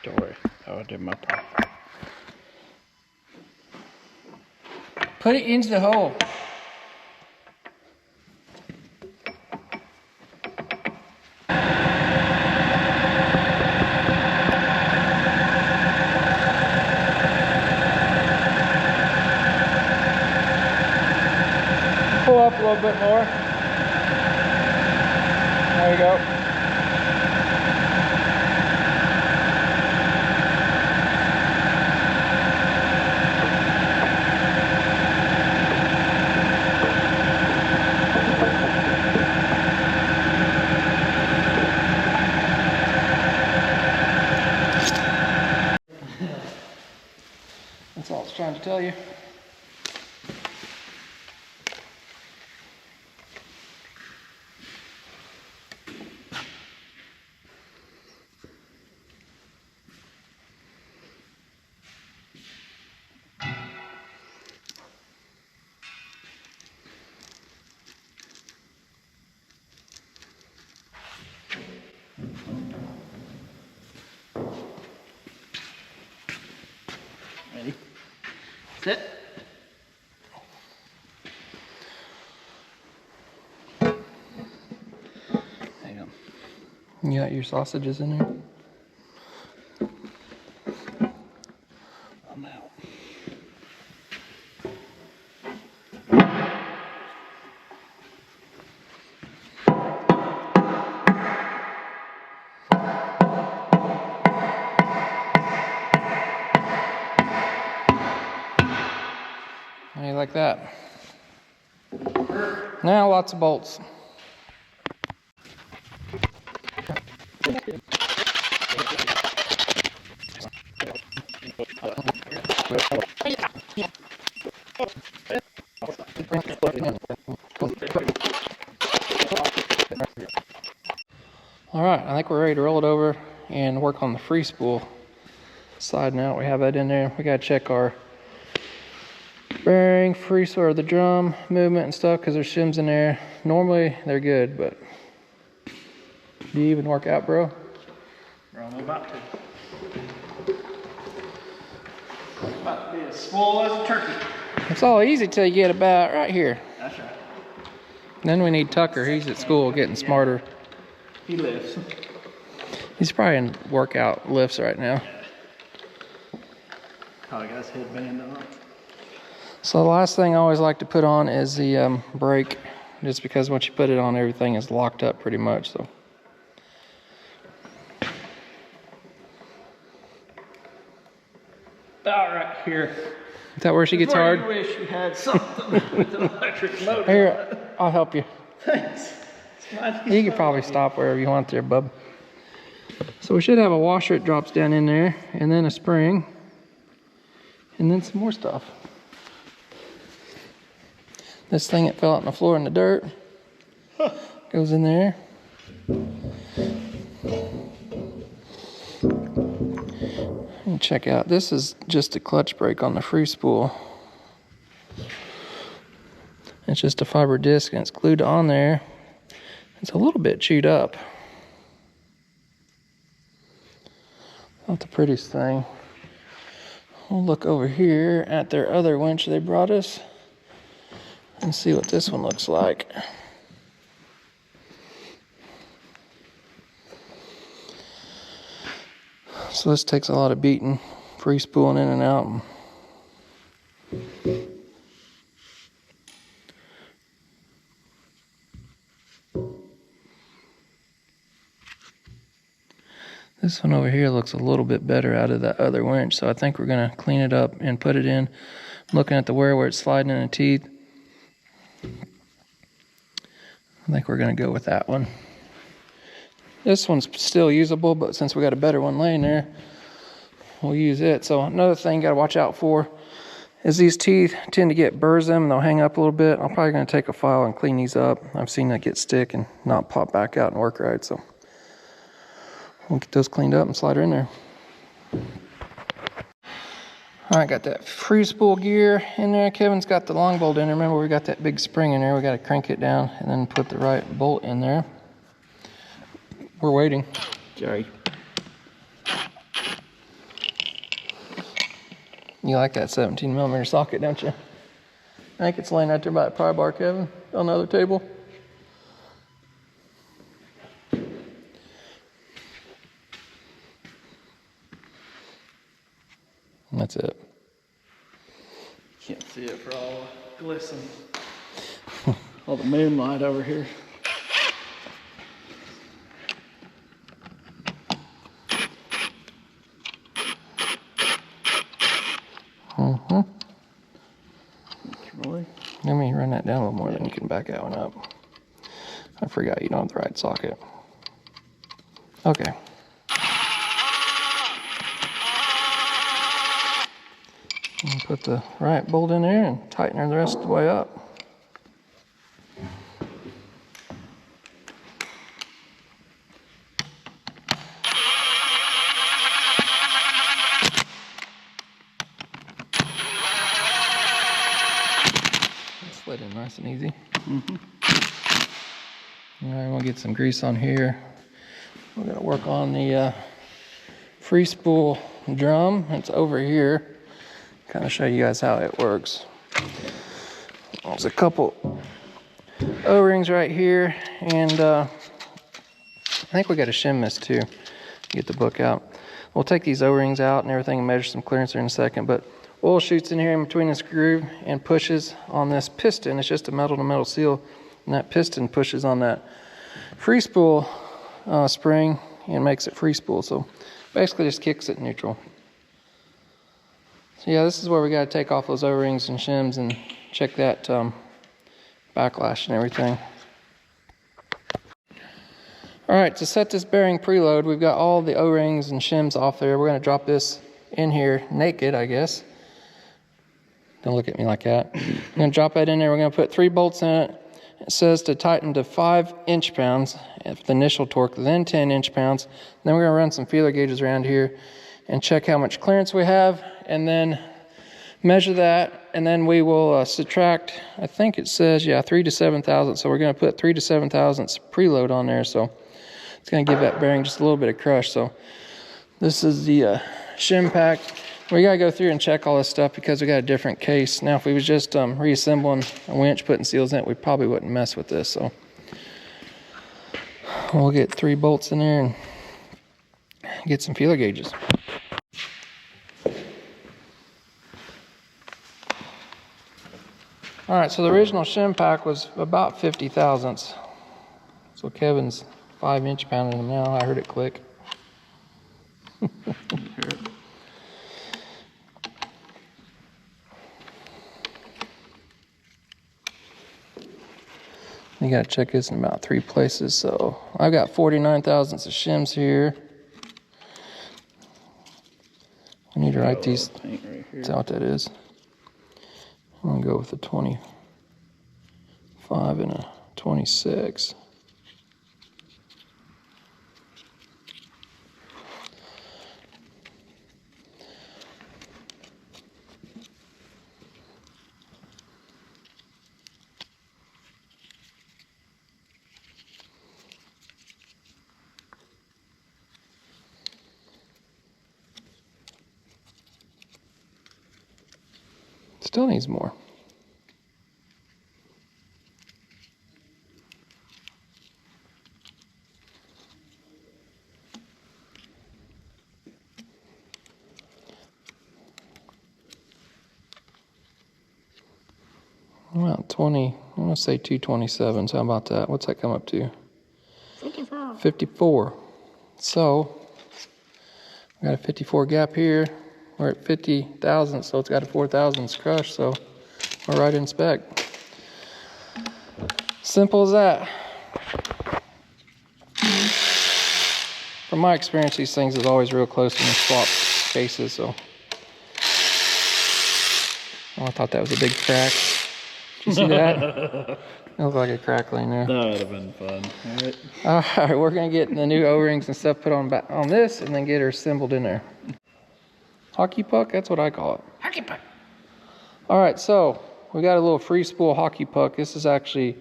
Don't worry, I did my part. Put it into the hole. Pull up a little bit more. There you go. That's all it's trying to tell you. Ready? Sit. Hang on. You got your sausages in there? I'm out. How do you like that? Now lots of bolts. All right, I think we're ready to roll it over and work on the free spool side now. We have that in there. We gotta check our bearing, free sort of the drum movement and stuff, because there's shims in there. Normally they're good, but do you even work out, bro? I'm about to. About to be as swole as a turkey. It's all easy till you get about right here. That's right. Then we need Tucker. He's at school getting smarter. He lifts. He's probably in workout lifts right now. Probably got his headband on. So the last thing I always like to put on is the brake, just because once you put it on, everything is locked up pretty much. So. About right here. Is that where she gets hard? I wish you had something with an electric motor. Here, I'll help you. Thanks. You can probably stop wherever you want there, bub. So we should have a washer that drops down in there, and then a spring, and then some more stuff. This thing that fell out on the floor in the dirt goes in there. And check out, this is just a clutch brake on the free spool. It's just a fiber disc and it's glued on there. It's a little bit chewed up. Not the prettiest thing. We'll look over here at their other winch they brought us and see what this one looks like. So this takes a lot of beating, free spooling in and out. This one over here looks a little bit better out of that other winch, so I think we're going to clean it up and put it in. I'm looking at the wear where it's sliding in the teeth. I think we're going to go with that one. This one's still usable, but since we got a better one laying there, we'll use it. So another thing you got to watch out for is these teeth tend to get burrs them and they'll hang up a little bit. I'm probably going to take a file and clean these up. I've seen that get stick and not pop back out and work right, so we'll get those cleaned up and slide her in there. All right, got that free spool gear in there. Kevin's got the long bolt in there. Remember, we got that big spring in there. We got to crank it down and then put the right bolt in there. We're waiting. Sorry. You like that 17mm socket, don't you? I think it's laying right there by the pry bar, Kevin, on the other table. And that's it. Can't see it for all the glisten. All the moonlight over here. Really? Let me run that down a little more, then you can back that one up. I forgot you don't have the right socket. Okay. And put the right bolt in there and tighten her the rest of the way up. Slid in nice and easy. All right, we'll get some grease on here. We're gonna work on the free spool drum. It's over here. Kind of show you guys how it works. There's a couple O-rings right here, and I think we got to shim this too. Get the book out. We'll take these O-rings out and everything and measure some clearance here in a second, but oil shoots in here in between this groove and pushes on this piston. It's just a metal to metal seal, and that piston pushes on that free spool spring and makes it free spool. So basically just kicks it neutral. So yeah, this is where we got to take off those O-rings and shims and check that backlash and everything. All right, to set this bearing preload, we've got all the O-rings and shims off there. We're going to drop this in here naked, I guess. Don't look at me like that. I'm going to drop that in there. We're going to put 3 bolts in it. It says to tighten to 5 inch-pounds at the initial torque, then 10 inch-pounds. Then we're going to run some feeler gauges around here and check how much clearance we have, and then measure that, and then we will subtract, I think it says, yeah, 3 to 7 thousandths. So we're going to put 3 to 7 thousandths preload on there. So it's going to give that bearing just a little bit of crush. So this is the shim pack. We got to go through and check all this stuff because we got a different case. Now, if we was just reassembling a winch, putting seals in it, we probably wouldn't mess with this. So we'll get 3 bolts in there and get some feeler gauges. All right, so the original shim pack was about 50 thousandths. So Kevin's 5-inch pounding them now. I heard it click. You gotta check this in about 3 places. So I've got 49 thousandths of shims here. I need to write these. Is that what that is? I'm gonna go with a 25 and a 26. Still needs more. Well, 20, I'm going to say 227. So how about that? What's that come up to? 54. 54. So, we got a 54 gap here. We're at 50 thousandths, so it's got a 4 thousandths crush, so we're right in spec. Simple as that. From my experience, these things is always real close when you swap cases, so. Oh, I thought that was a big crack. Did you see that? It looked like a crackling there. That would have been fun. All right, we're gonna get the new O-rings and stuff put on back on this, and then get her assembled in there. Hockey puck, that's what I call it. Hockey puck. All right, so we got a little free spool hockey puck. This is actually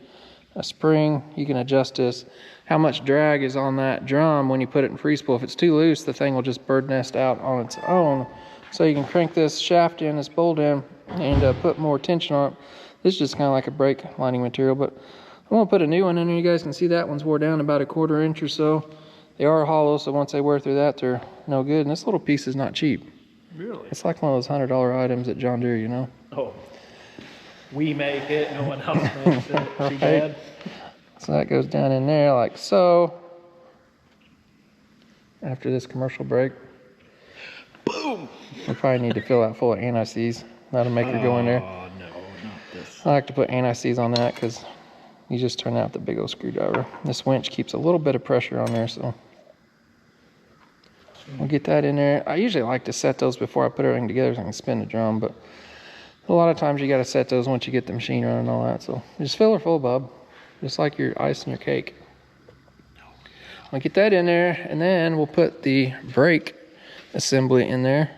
a spring. You can adjust this. How much drag is on that drum when you put it in free spool. If it's too loose, the thing will just bird nest out on its own. So you can crank this shaft in, this bolt in, and put more tension on it. This is just kind of like a brake lining material, but I'm gonna put a new one in there. You guys can see that one's wore down about a 1/4 inch or so. They are hollow, so once they wear through that, they're no good. And this little piece is not cheap. Really? It's like one of those $100 items at John Deere, you know? Oh. We make it, no one else makes it. Too Right. bad. So that goes down in there like so. After this commercial break. Boom! We probably need to fill that full of anti-seize. That'll make her go in there. Oh, no, not this. I like to put anti-seize on that because you just turn out the big old screwdriver. This winch keeps a little bit of pressure on there, so. We'll get that in there. I usually like to set those before I put everything together so I can spin the drum, but a lot of times you got to set those once you get the machine running and all that. So just fill her full, bub, just like your ice in your cake. I'll get that in there, and then we'll put the brake assembly in there.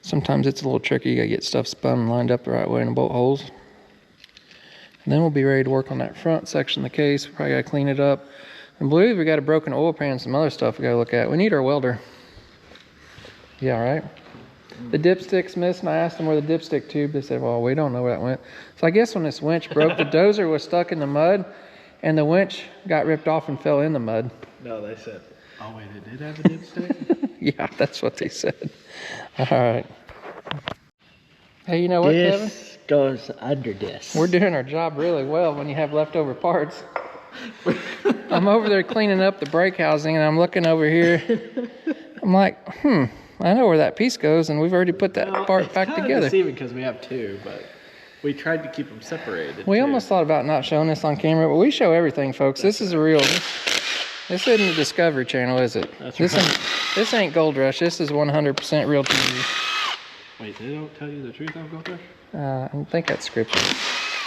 Sometimes it's a little tricky. You got to get stuff spun and lined up the right way in the bolt holes. And then we'll be ready to work on that front section of the case. We probably got to clean it up. I believe we got a broken oil pan and some other stuff we got to look at. We need our welder. Yeah, right? The dipstick's missing. I asked them where the dipstick tube. They said, well, we don't know where that went. So I guess when this winch broke, the dozer was stuck in the mud, and the winch got ripped off and fell in the mud. No, they said, oh, wait, it did have a dipstick? Yeah, that's what they said. All right. Hey, you know what, Kevin? This goes under this. We're doing our job really well when you have leftover parts. I'm over there cleaning up the brake housing, and I'm looking over here. I'm like, I know where that piece goes, and we've already put that part back together. It's deceiving because we have two, but we tried to keep them separated. We too. almost thought about not showing this on camera, but we show everything, folks. This is a real. This isn't the Discovery Channel, is it? That's This ain't Gold Rush. This is 100% real TV. Wait, they don't tell you the truth on Gold Rush? I think that's scripted.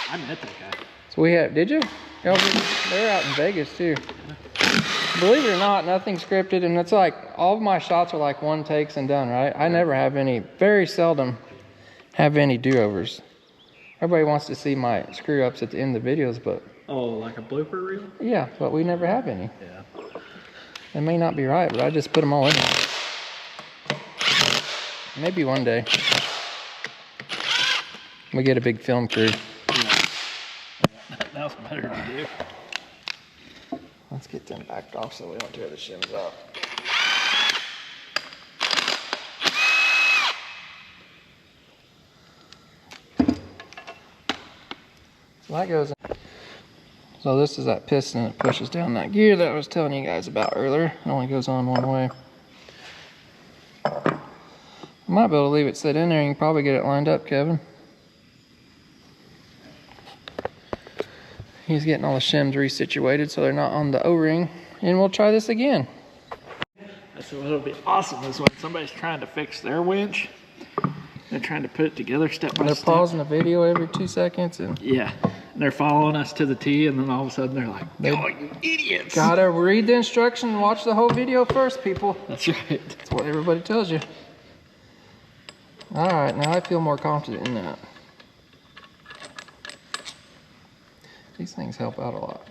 I met that guy. So we have. Did you? They're out in Vegas too. Believe it or not, nothing's scripted, and it's like all of my shots are like one takes and done, right? I never have any, very seldom have any do-overs. Everybody wants to see my screw-ups at the end of the videos, but... Oh, like a blooper reel? Yeah, but we never have any. Yeah. It may not be right, but I just put them all in there. Maybe one day. We get a big film crew. Yeah. That's better to do. Let's get them backed off so we don't tear the shims up. So that goes in. So this is that piston that pushes down that gear that I was telling you guys about earlier. It only goes on one way. I might be able to leave it sit in there. You can probably get it lined up, Kevin. He's getting all the shims resituated so they're not on the O-ring. And we'll try this again. So what'll be awesome is when somebody's trying to fix their winch, they're trying to put it together step by They're step. pausing the video every 2 seconds and Yeah. And they're following us to the T, and then all of a sudden they're like, "Oh, you idiots!" gotta read the instruction and watch the whole video first, people. That's right. That's what everybody tells you. Alright, now I feel more confident in that. These things help out a lot.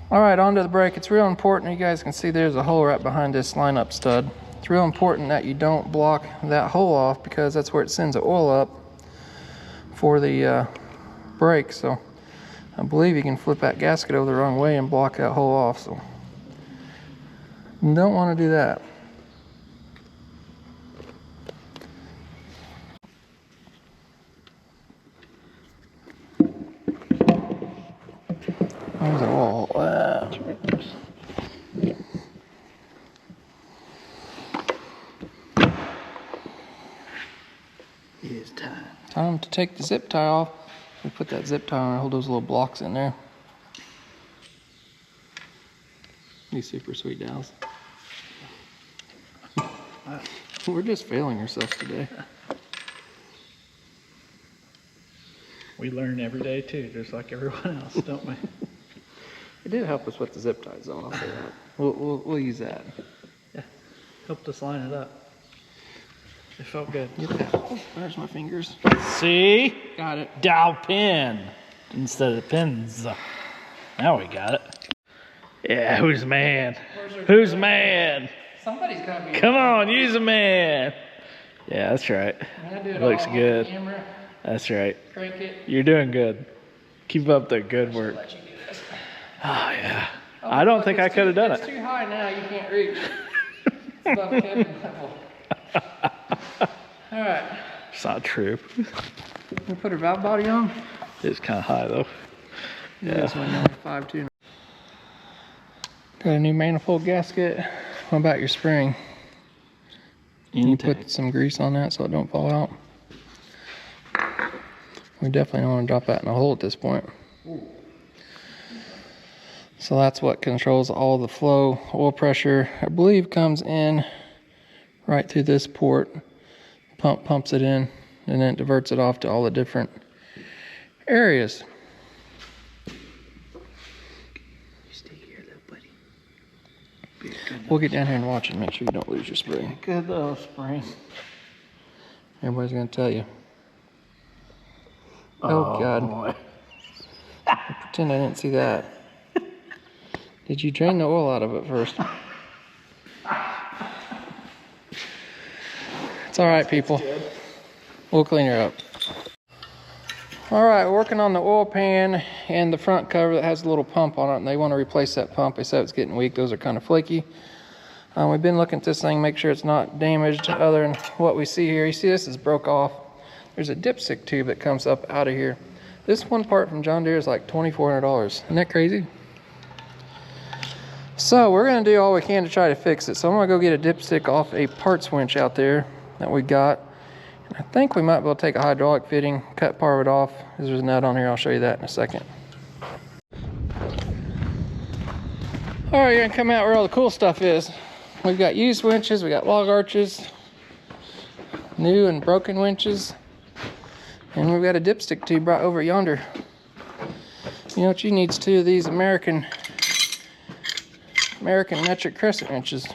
Alright, onto the brake. It's real important. You guys can see there's a hole right behind this lineup stud. It's real important that you don't block that hole off because that's where it sends the oil up for the brake. So I believe you can flip that gasket over the wrong way and block that hole off. So you don't want to do that. There's a wall. It is time. Time to take the zip tie off. We put that zip tie on and hold those little blocks in there. These super sweet dowels. We're just failing ourselves today. We learn every day too, just like everyone else, don't we? It did help us with the zip ties on. I'll say that. We'll use that. Yeah. Helped us line it up. It felt good. Get that. Oh, there's my fingers. See? Got it. Dowel pin instead of pins. Now we got it. Yeah, who's the man? Who's the man? Somebody's gotta be. Come on, use a man. Yeah, that's right. Looks good. Camera, That's right. crank it. You're doing good. Keep up the good work. Let you do this. Oh, yeah. I don't think I could have done It's it. too high now. You can't reach. It's above Kevin's level. All right. It's not true. We put our valve body on. It's kind of high, though. This one only 5.2. Got a new manifold gasket. What about your spring? Can you put some grease on that so it don't fall out? We definitely don't want to drop that in a hole at this point. So that's what controls all the flow. Oil pressure, I believe, comes in right through this port. Pump pumps it in, and then it diverts it off to all the different areas. Stay here, little buddy. We'll get down here and watch it and make sure you don't lose your spring. Good little spring. Everybody's gonna tell you. Oh God. Boy. Pretend I didn't see that. Did you drain the oil out of it first? It's all right, people. We'll clean her up. All right, working on the oil pan and the front cover that has a little pump on it, and they want to replace that pump. They said it's getting weak. Those are kind of flaky. We've been looking at this thing, make sure it's not damaged other than what we see here. You see this is broke off. There's a dipstick tube that comes up out of here. This one part from John Deere is like $2,400. Isn't that crazy? So we're gonna do all we can to try to fix it. So I'm gonna go get a dipstick off a parts winch out there that we got. And I think we might be able to take a hydraulic fitting, cut part of it off. There's a nut on here, I'll show you that in a second. All right, you're gonna come out where all the cool stuff is. We've got used winches, we got log arches, new and broken winches, and we've got a dipstick tube right over yonder. You know what you need is 2 of these American metric crescent wrenches.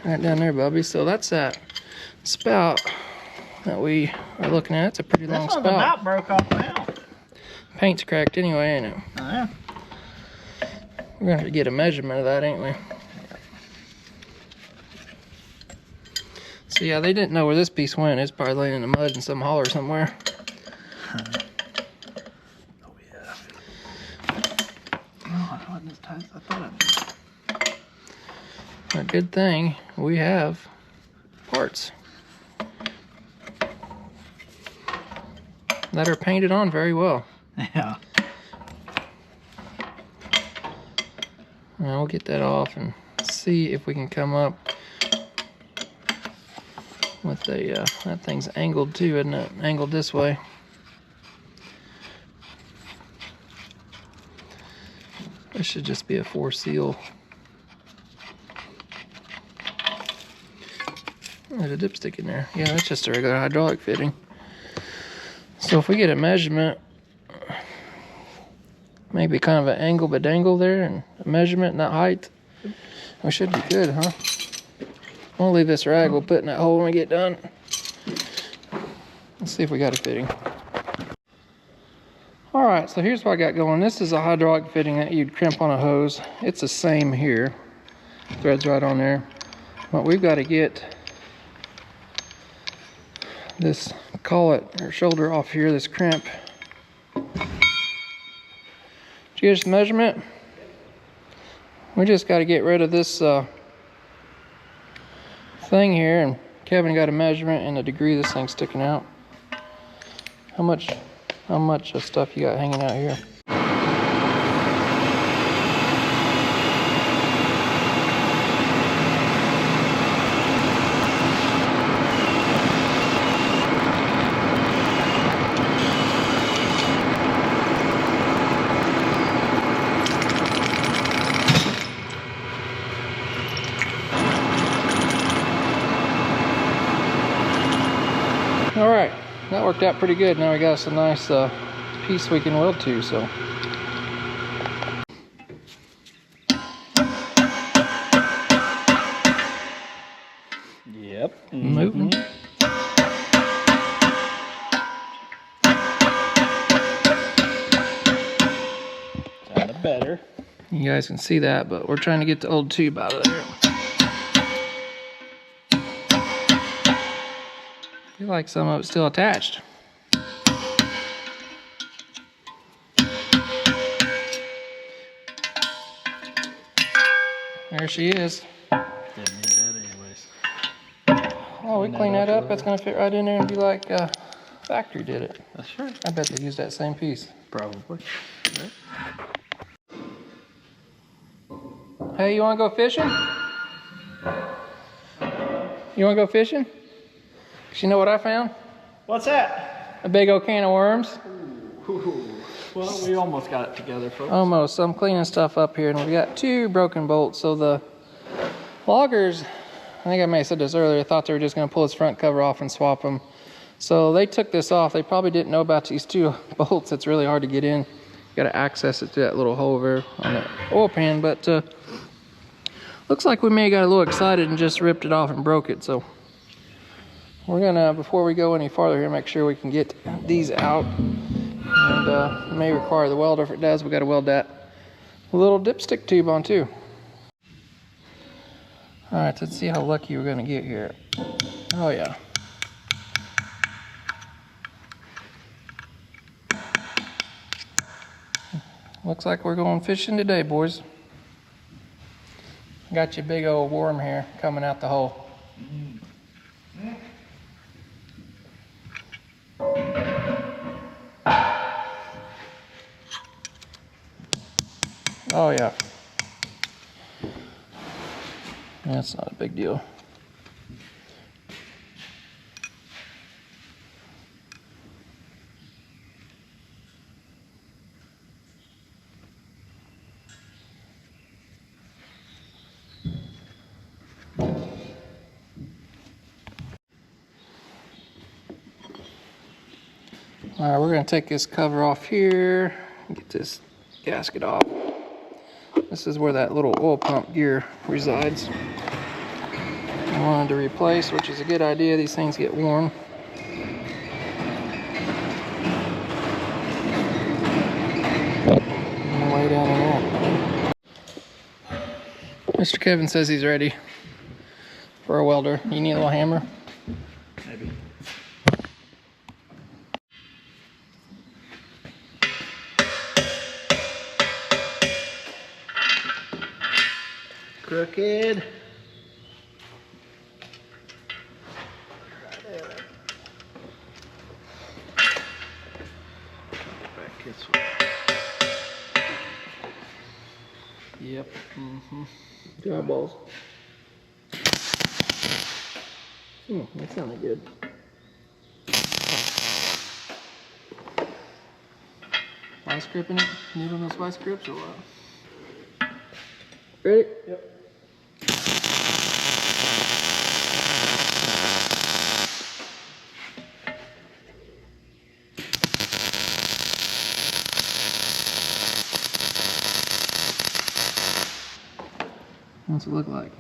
Right down there, Bubby. So that's that spout that we are looking at. It's a pretty long This one's spout. about broke off now. Paint's cracked anyway, ain't it? Oh, yeah. We're gonna have to get a measurement of that, ain't we? So yeah, they didn't know where this piece went. It's probably laying in the mud in some holler somewhere. Oh, yeah. Oh, it wasn't as tight as I thought it'd be. A good thing we have parts that are painted on very well. Yeah. Now we'll get that off and see if we can come up with a, that thing's angled too, isn't it? Angled this way. This should just be a 4 seal. There's a dipstick in there. Yeah, that's just a regular hydraulic fitting. So if we get a measurement, maybe kind of an angle bedangle there and a measurement and that height, we should be good, huh? We'll leave this rag, we'll put in that hole when we get done. Let's see if we got a fitting. Alright, so here's what I got going. This is a hydraulic fitting that you'd crimp on a hose. It's the same here. Thread's right on there. But we've got to get this collet or shoulder off here, this crimp. Did you get this measurement? We just got to get rid of this thing here, and Kevin got a measurement and the degree this thing's sticking out. How much of stuff you got hanging out here? All right, that worked out pretty good. Now we got us a nice piece we can weld to, so. Yep. Moving. Sounded better. You guys can see that, but we're trying to get the old tube out of there. I feel like some of it's still attached. There she is. Didn't need that anyways. Oh, we clean that up. That's gonna fit right in there and be like factory did it. That's right. I bet they used that same piece. Probably. Right. Hey, you wanna go fishing? You wanna go fishing? 'Cause you know what I found? What's that? A big old can of worms. Ooh. Well, we almost got it together, folks. Almost. So I'm cleaning stuff up here, and we got 2 broken bolts. So the loggers, I think I may have said this earlier, thought they were just going to pull this front cover off and swap them. So they took this off. They probably didn't know about these 2 bolts. It's really hard to get in. You got to access it through that little hole over on the oil pan. But looks like we may have got a little excited and just ripped it off and broke it. So we're gonna, before we go any farther here, make sure we can get these out. And it may require the welder. If it does, we got to weld that little dipstick tube on too. All right, let's see how lucky we're gonna get here. Oh yeah. Looks like we're going fishing today, boys. Got your big old worm here coming out the hole. Oh yeah. That's not a big deal. All right, we're gonna take this cover off here, get this gasket off. This is where that little oil pump gear resides. wanted to replace, which is a good idea. These things get worn. Way down in there. Mr. Kevin says he's ready for a welder. You need a little hammer? Maybe. Crooked. Right there. Back this way. Yep. Mm-hmm. Dry balls. That sounded good. Vice gripping it? Needle those vice grips or what? Ready? Yep. What's it look like?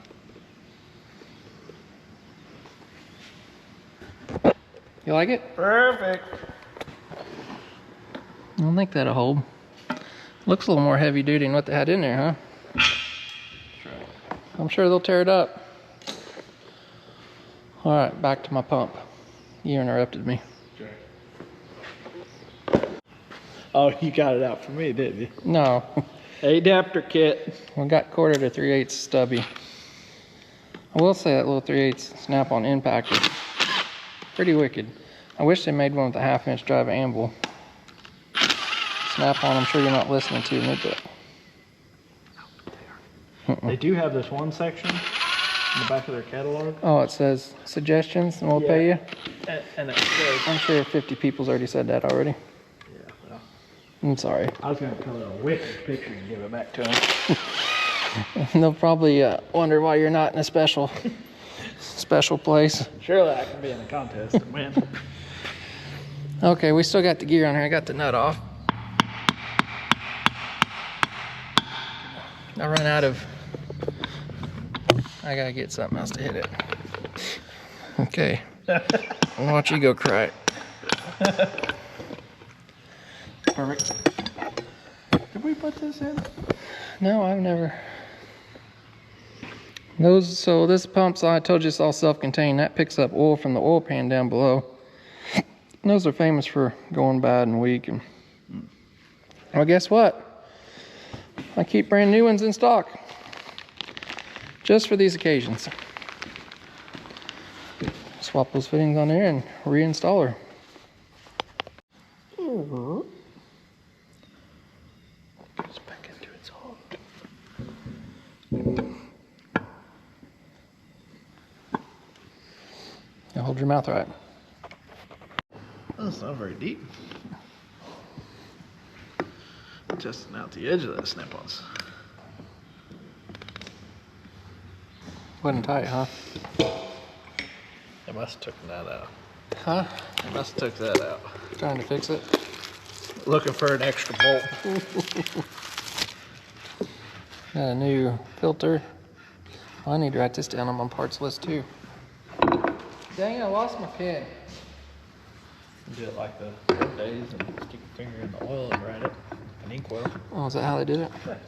You like it? Perfect. I don't think that'll hold. Looks a little more heavy duty than what they had in there, huh? I'm sure they'll tear it up. All right, back to my pump. You interrupted me. Oh, you got it out for me, didn't you? No, Adapter kit. we got 1/4 to 3/8 stubby. I will say that little 3/8 snap-on impact is pretty wicked. I wish they made one with a 1/2-inch drive anvil. Snap-on, I'm sure you're not listening to me, but... They do have this one section in the back of their catalog. Oh, it says suggestions and we'll pay you? And it says... I'm sure 50 people's already said that already. Yeah, well, I'm sorry. I was going to color a witness picture and give it back to them. They'll probably wonder why you're not in a special place. Surely I can be in a contest and win. Okay, we still got the gear on here. I got the nut off. I run out of... I gotta get something else to hit it. Okay. I'll watch you go cry. Perfect. Did we put this in? No, I've never... So this pump, I told you it's all self-contained. That picks up oil from the oil pan down below. And those are famous for going bad and weak. And well, guess what? I keep brand new ones in stock. Just for these occasions. Swap those fittings on there and reinstall her. Goes back into its hole. Now hold your mouth right. Oh, it's not very deep. Testing out the edge of that snap-ons. Wasn't tight, huh? They must have taken that out. Huh? They must have took that out. Trying to fix it. Looking for an extra bolt. Got a new filter. I need to write this down on my parts list too. Dang, I lost my pen. Do it like the old days and stick your finger in the oil and write it. An inkwell. Oh, is that how they did it? Perfect.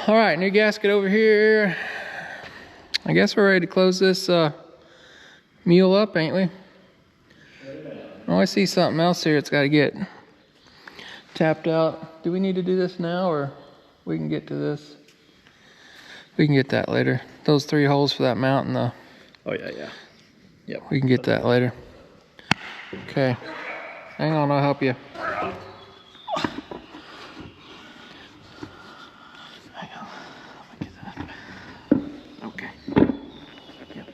All right, new gasket over here. I guess we're ready to close this mule up, ain't we? Oh, I see something else here. It's got to get tapped out. Do we need to do this now, or we can get to this? We can get that later. Those 3 holes for that mount and the... Oh, yeah. Yep. We can get that later. Okay. Hang on, I'll help you. Hang on. Let me get that. Okay. Yep.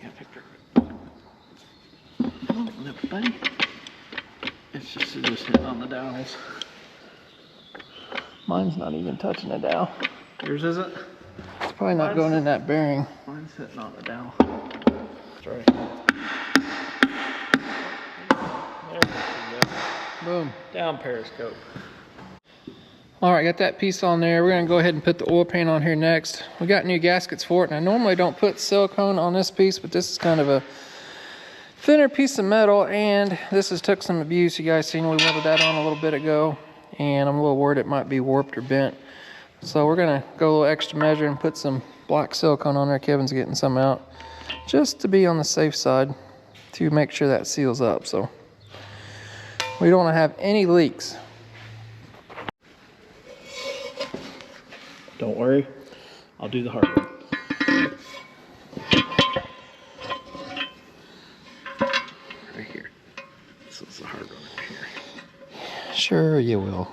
Got a picture. Oh, no, buddy. It's just hitting on the dowels. Mine's not even touching the dowel. Yours isn't? It's probably not going in that bearing. Mine Mine's sitting on the dowel. That's right. There we go. Boom. Down periscope. All right, got that piece on there. We're gonna go ahead and put the oil pan on here next. We got new gaskets for it, and I normally don't put silicone on this piece, but this is kind of a thinner piece of metal, and this has took some abuse. You guys seen we welded that on a little bit ago, and I'm a little worried it might be warped or bent. So we're gonna go a little extra measure and put some black silicone on there. Kevin's getting some out, just to be on the safe side, to make sure that seals up, so we don't want to have any leaks. Don't worry, I'll do the hard work. Right here. This is the hard one right here. Sure you will.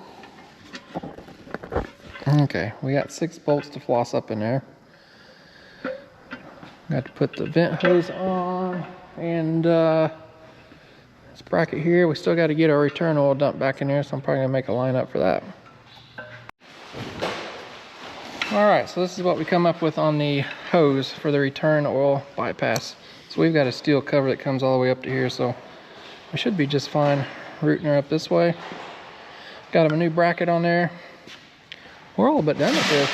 Okay, we got 6 bolts to floss up in there. Got to put the vent hose on, and this bracket here, we still got to get our return oil dumped back in there, so I'm probably gonna make a line up for that. All right, so this is what we come up with on the hose for the return oil bypass. So we've got a steel cover that comes all the way up to here, so we should be just fine routing her up this way. Got him a new bracket on there. We're all but done with this,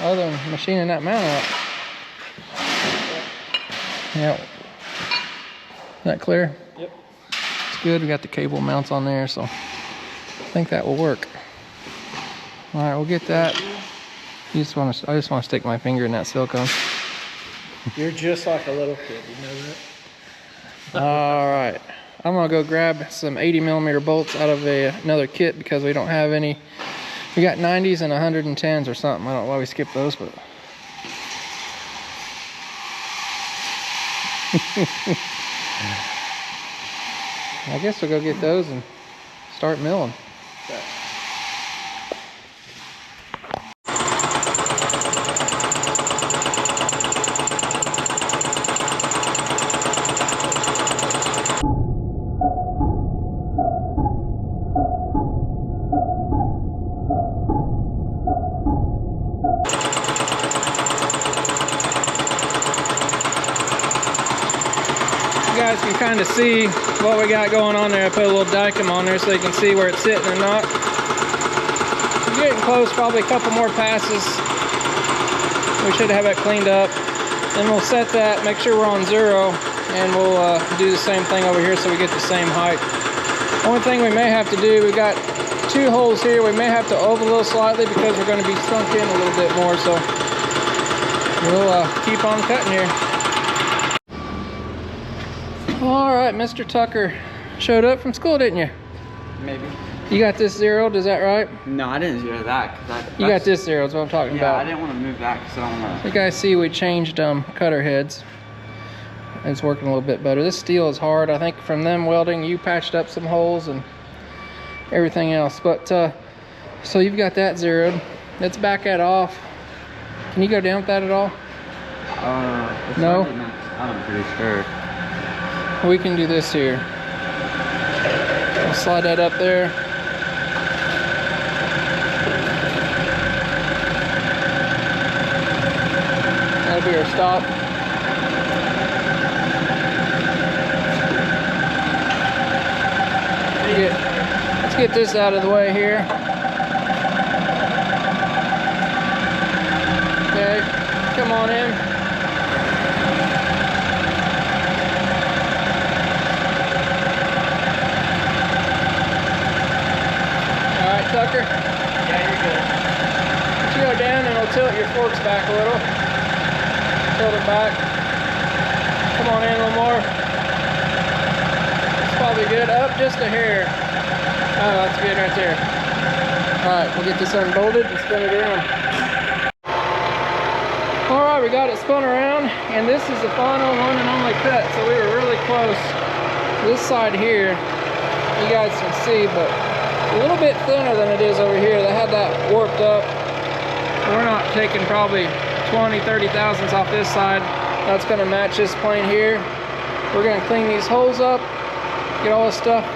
other than machining that mount out. Yep. Is that clear? Yep. It's good. We got the cable mounts on there, so I think that will work. All right, we'll get that. I just want to stick my finger in that silicone. You're just like a little kid, you know that? All right, I'm gonna go grab some 80mm bolts out of another kit because we don't have any. We got 90s and 110s or something. I don't know why we skipped those, but I guess we'll go get those and start milling. Okay. You guys can kind of see what we got going on there. I put a little dicom on there so you can see where it's sitting or not. We're getting close, probably a couple more passes. We should have it cleaned up. Then we'll set that, make sure we're on 0, and we'll do the same thing over here so we get the same height. Only thing we may have to do, we got 2 holes here. We may have to oval a little slightly because we're going to be sunk in a little bit more, so we'll keep on cutting here. All right, Mr. Tucker showed up from school, didn't you? Maybe. You got this zeroed, is that right? No, I didn't zero that. You got this zeroed, is what I'm talking yeah, about. I didn't want to move that because I don't want to. You guys see we changed cutter heads. It's working a little bit better. This steel is hard. I think from them welding, you patched up some holes and everything else. But, so you've got that zeroed. Let's back that off. Can you go down with that at all? No? I'm pretty sure. We can do this here. I'll slide that up there. That'll be our stop. Let's get this out of the way here. Okay, come on in. Tucker? Yeah, you're good. You go down and it'll tilt your forks back a little. Tilt it back. Come on in a little more. It's probably good. Up just a hair. Oh, that's good right there. Alright, we'll get this unbolted and spin it around. Alright, we got it spun around, and this is the final one and only cut, so we were really close. This side here, you guys can see, but a little bit thinner than it is over here. They had that warped up. We're not taking probably 20-30 thousandths off this side. That's going to match this plane here. We're going to clean these holes up, get all this stuff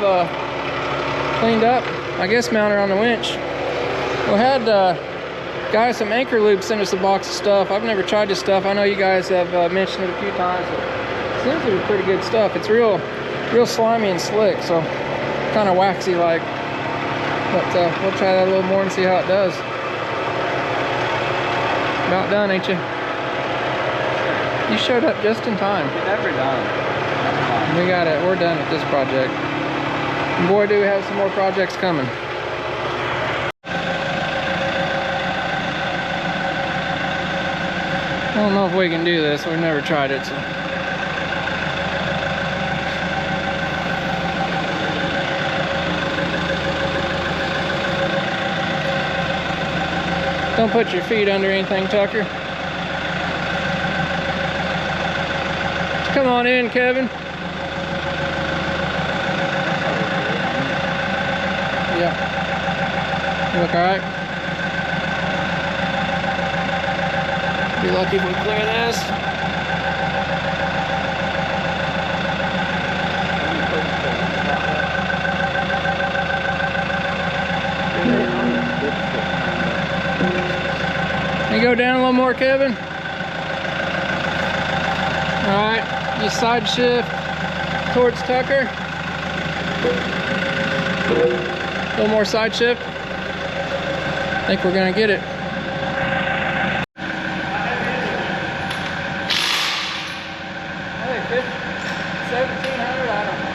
cleaned up. I guess mount her on the winch. We had Guys, some Anchor Lube sent us a box of stuff. I've never tried this stuff. I know you guys have mentioned it a few times. It seems to be pretty good stuff. It's real slimy and slick, so kind of waxy like. But we'll try that a little more and see how it does. About done, ain't you? You showed up just in time. You're never done. We got it. We're done with this project. And boy, do we have some more projects coming. I don't know if we can do this. We've never tried it, so. Don't put your feet under anything, Tucker. Come on in, Kevin. Yeah. You look all right? Be lucky if we clear this. Can you go down a little more, Kevin? All right, you side shift towards Tucker. A little more side shift. I think we're gonna get it. I think 1,700, I don't know.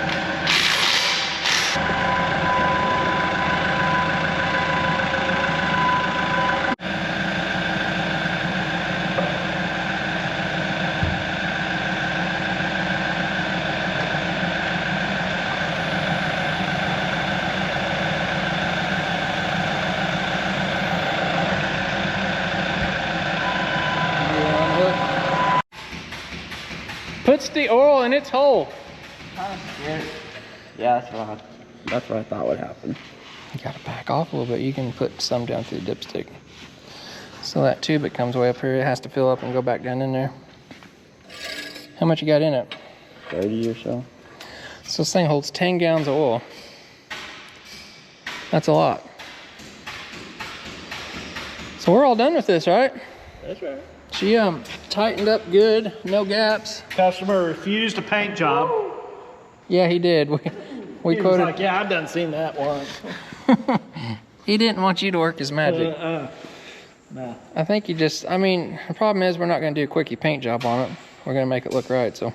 Puts the oil in its hole. Kind of scared. Yeah, that's what I thought would happen. You gotta back off a little bit. You can put some down through the dipstick. So that tube that comes way up here, it has to fill up and go back down in there. How much you got in it? 30 or so. So this thing holds 10 gallons of oil. That's a lot. So we're all done with this, right? That's right. She tightened up good, no gaps. Customer refused a paint job. Yeah, he did. We He was quoted. like, yeah, I've done seen that once. He didn't want you to work his magic. No. I think he just, I mean, the problem is we're not going to do a quickie paint job on it. We're going to make it look right, so.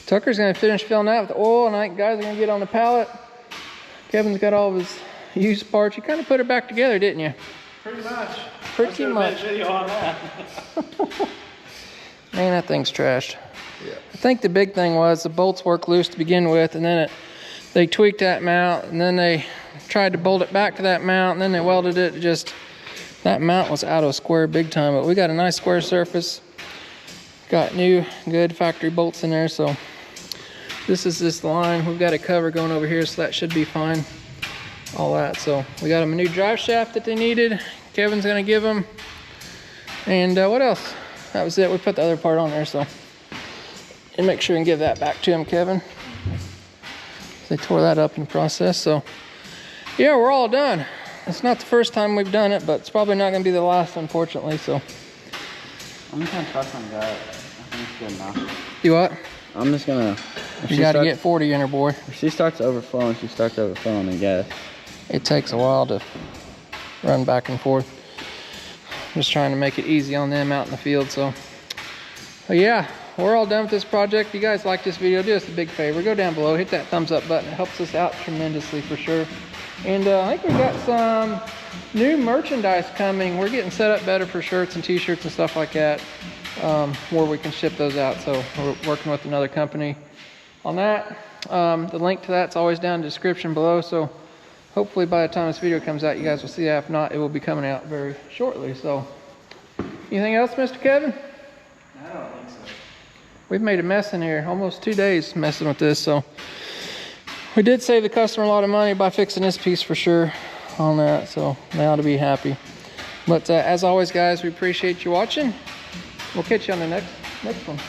Tucker's going to finish filling out with the oil, and I think guys are going to get on the pallet. Kevin's got all of his used parts. You kind of put it back together, didn't you? Pretty much. Pretty much. Video on that. Man, that thing's trashed. Yeah. I think the big thing was the bolts work loose to begin with, and then they tweaked that mount, and then they tried to bolt it back to that mount, and then they welded it. That mount was out of square big time, but we got a nice square surface. Got new, good factory bolts in there, so this is this line. We've got a cover going over here, so that should be fine. All that, so we got them a new drive shaft that they needed. Kevin's gonna give them. And what else? That was it. We put the other part on there, so. And make sure and give that back to him, Kevin. They tore that up in the process, so. Yeah, we're all done. It's not the first time we've done it, but it's probably not gonna be the last, unfortunately, so. I'm just gonna trust on that. I think it's good enough. You what? I'm just gonna. You gotta get 40 in her, boy. If she starts overflowing, I guess. It takes a while to run back and forth. Just trying to make it easy on them out in the field, so. But yeah, we're all done with this project. If you guys like this video, do us a big favor. Go down below, hit that thumbs up button. It helps us out tremendously for sure. And I think we've got some new merchandise coming. We're getting set up better for shirts and t-shirts and stuff like that, where we can ship those out. So we're working with another company on that. The link to that's always down in the description below. So hopefully by the time this video comes out, you guys will see that. If not, it will be coming out very shortly. So anything else, Mr. Kevin? I don't think so. We've made a mess in here, almost 2 days messing with this. So we did save the customer a lot of money by fixing this piece for sure on that. So they ought to be happy. But as always, guys, we appreciate you watching. We'll catch you on the next one.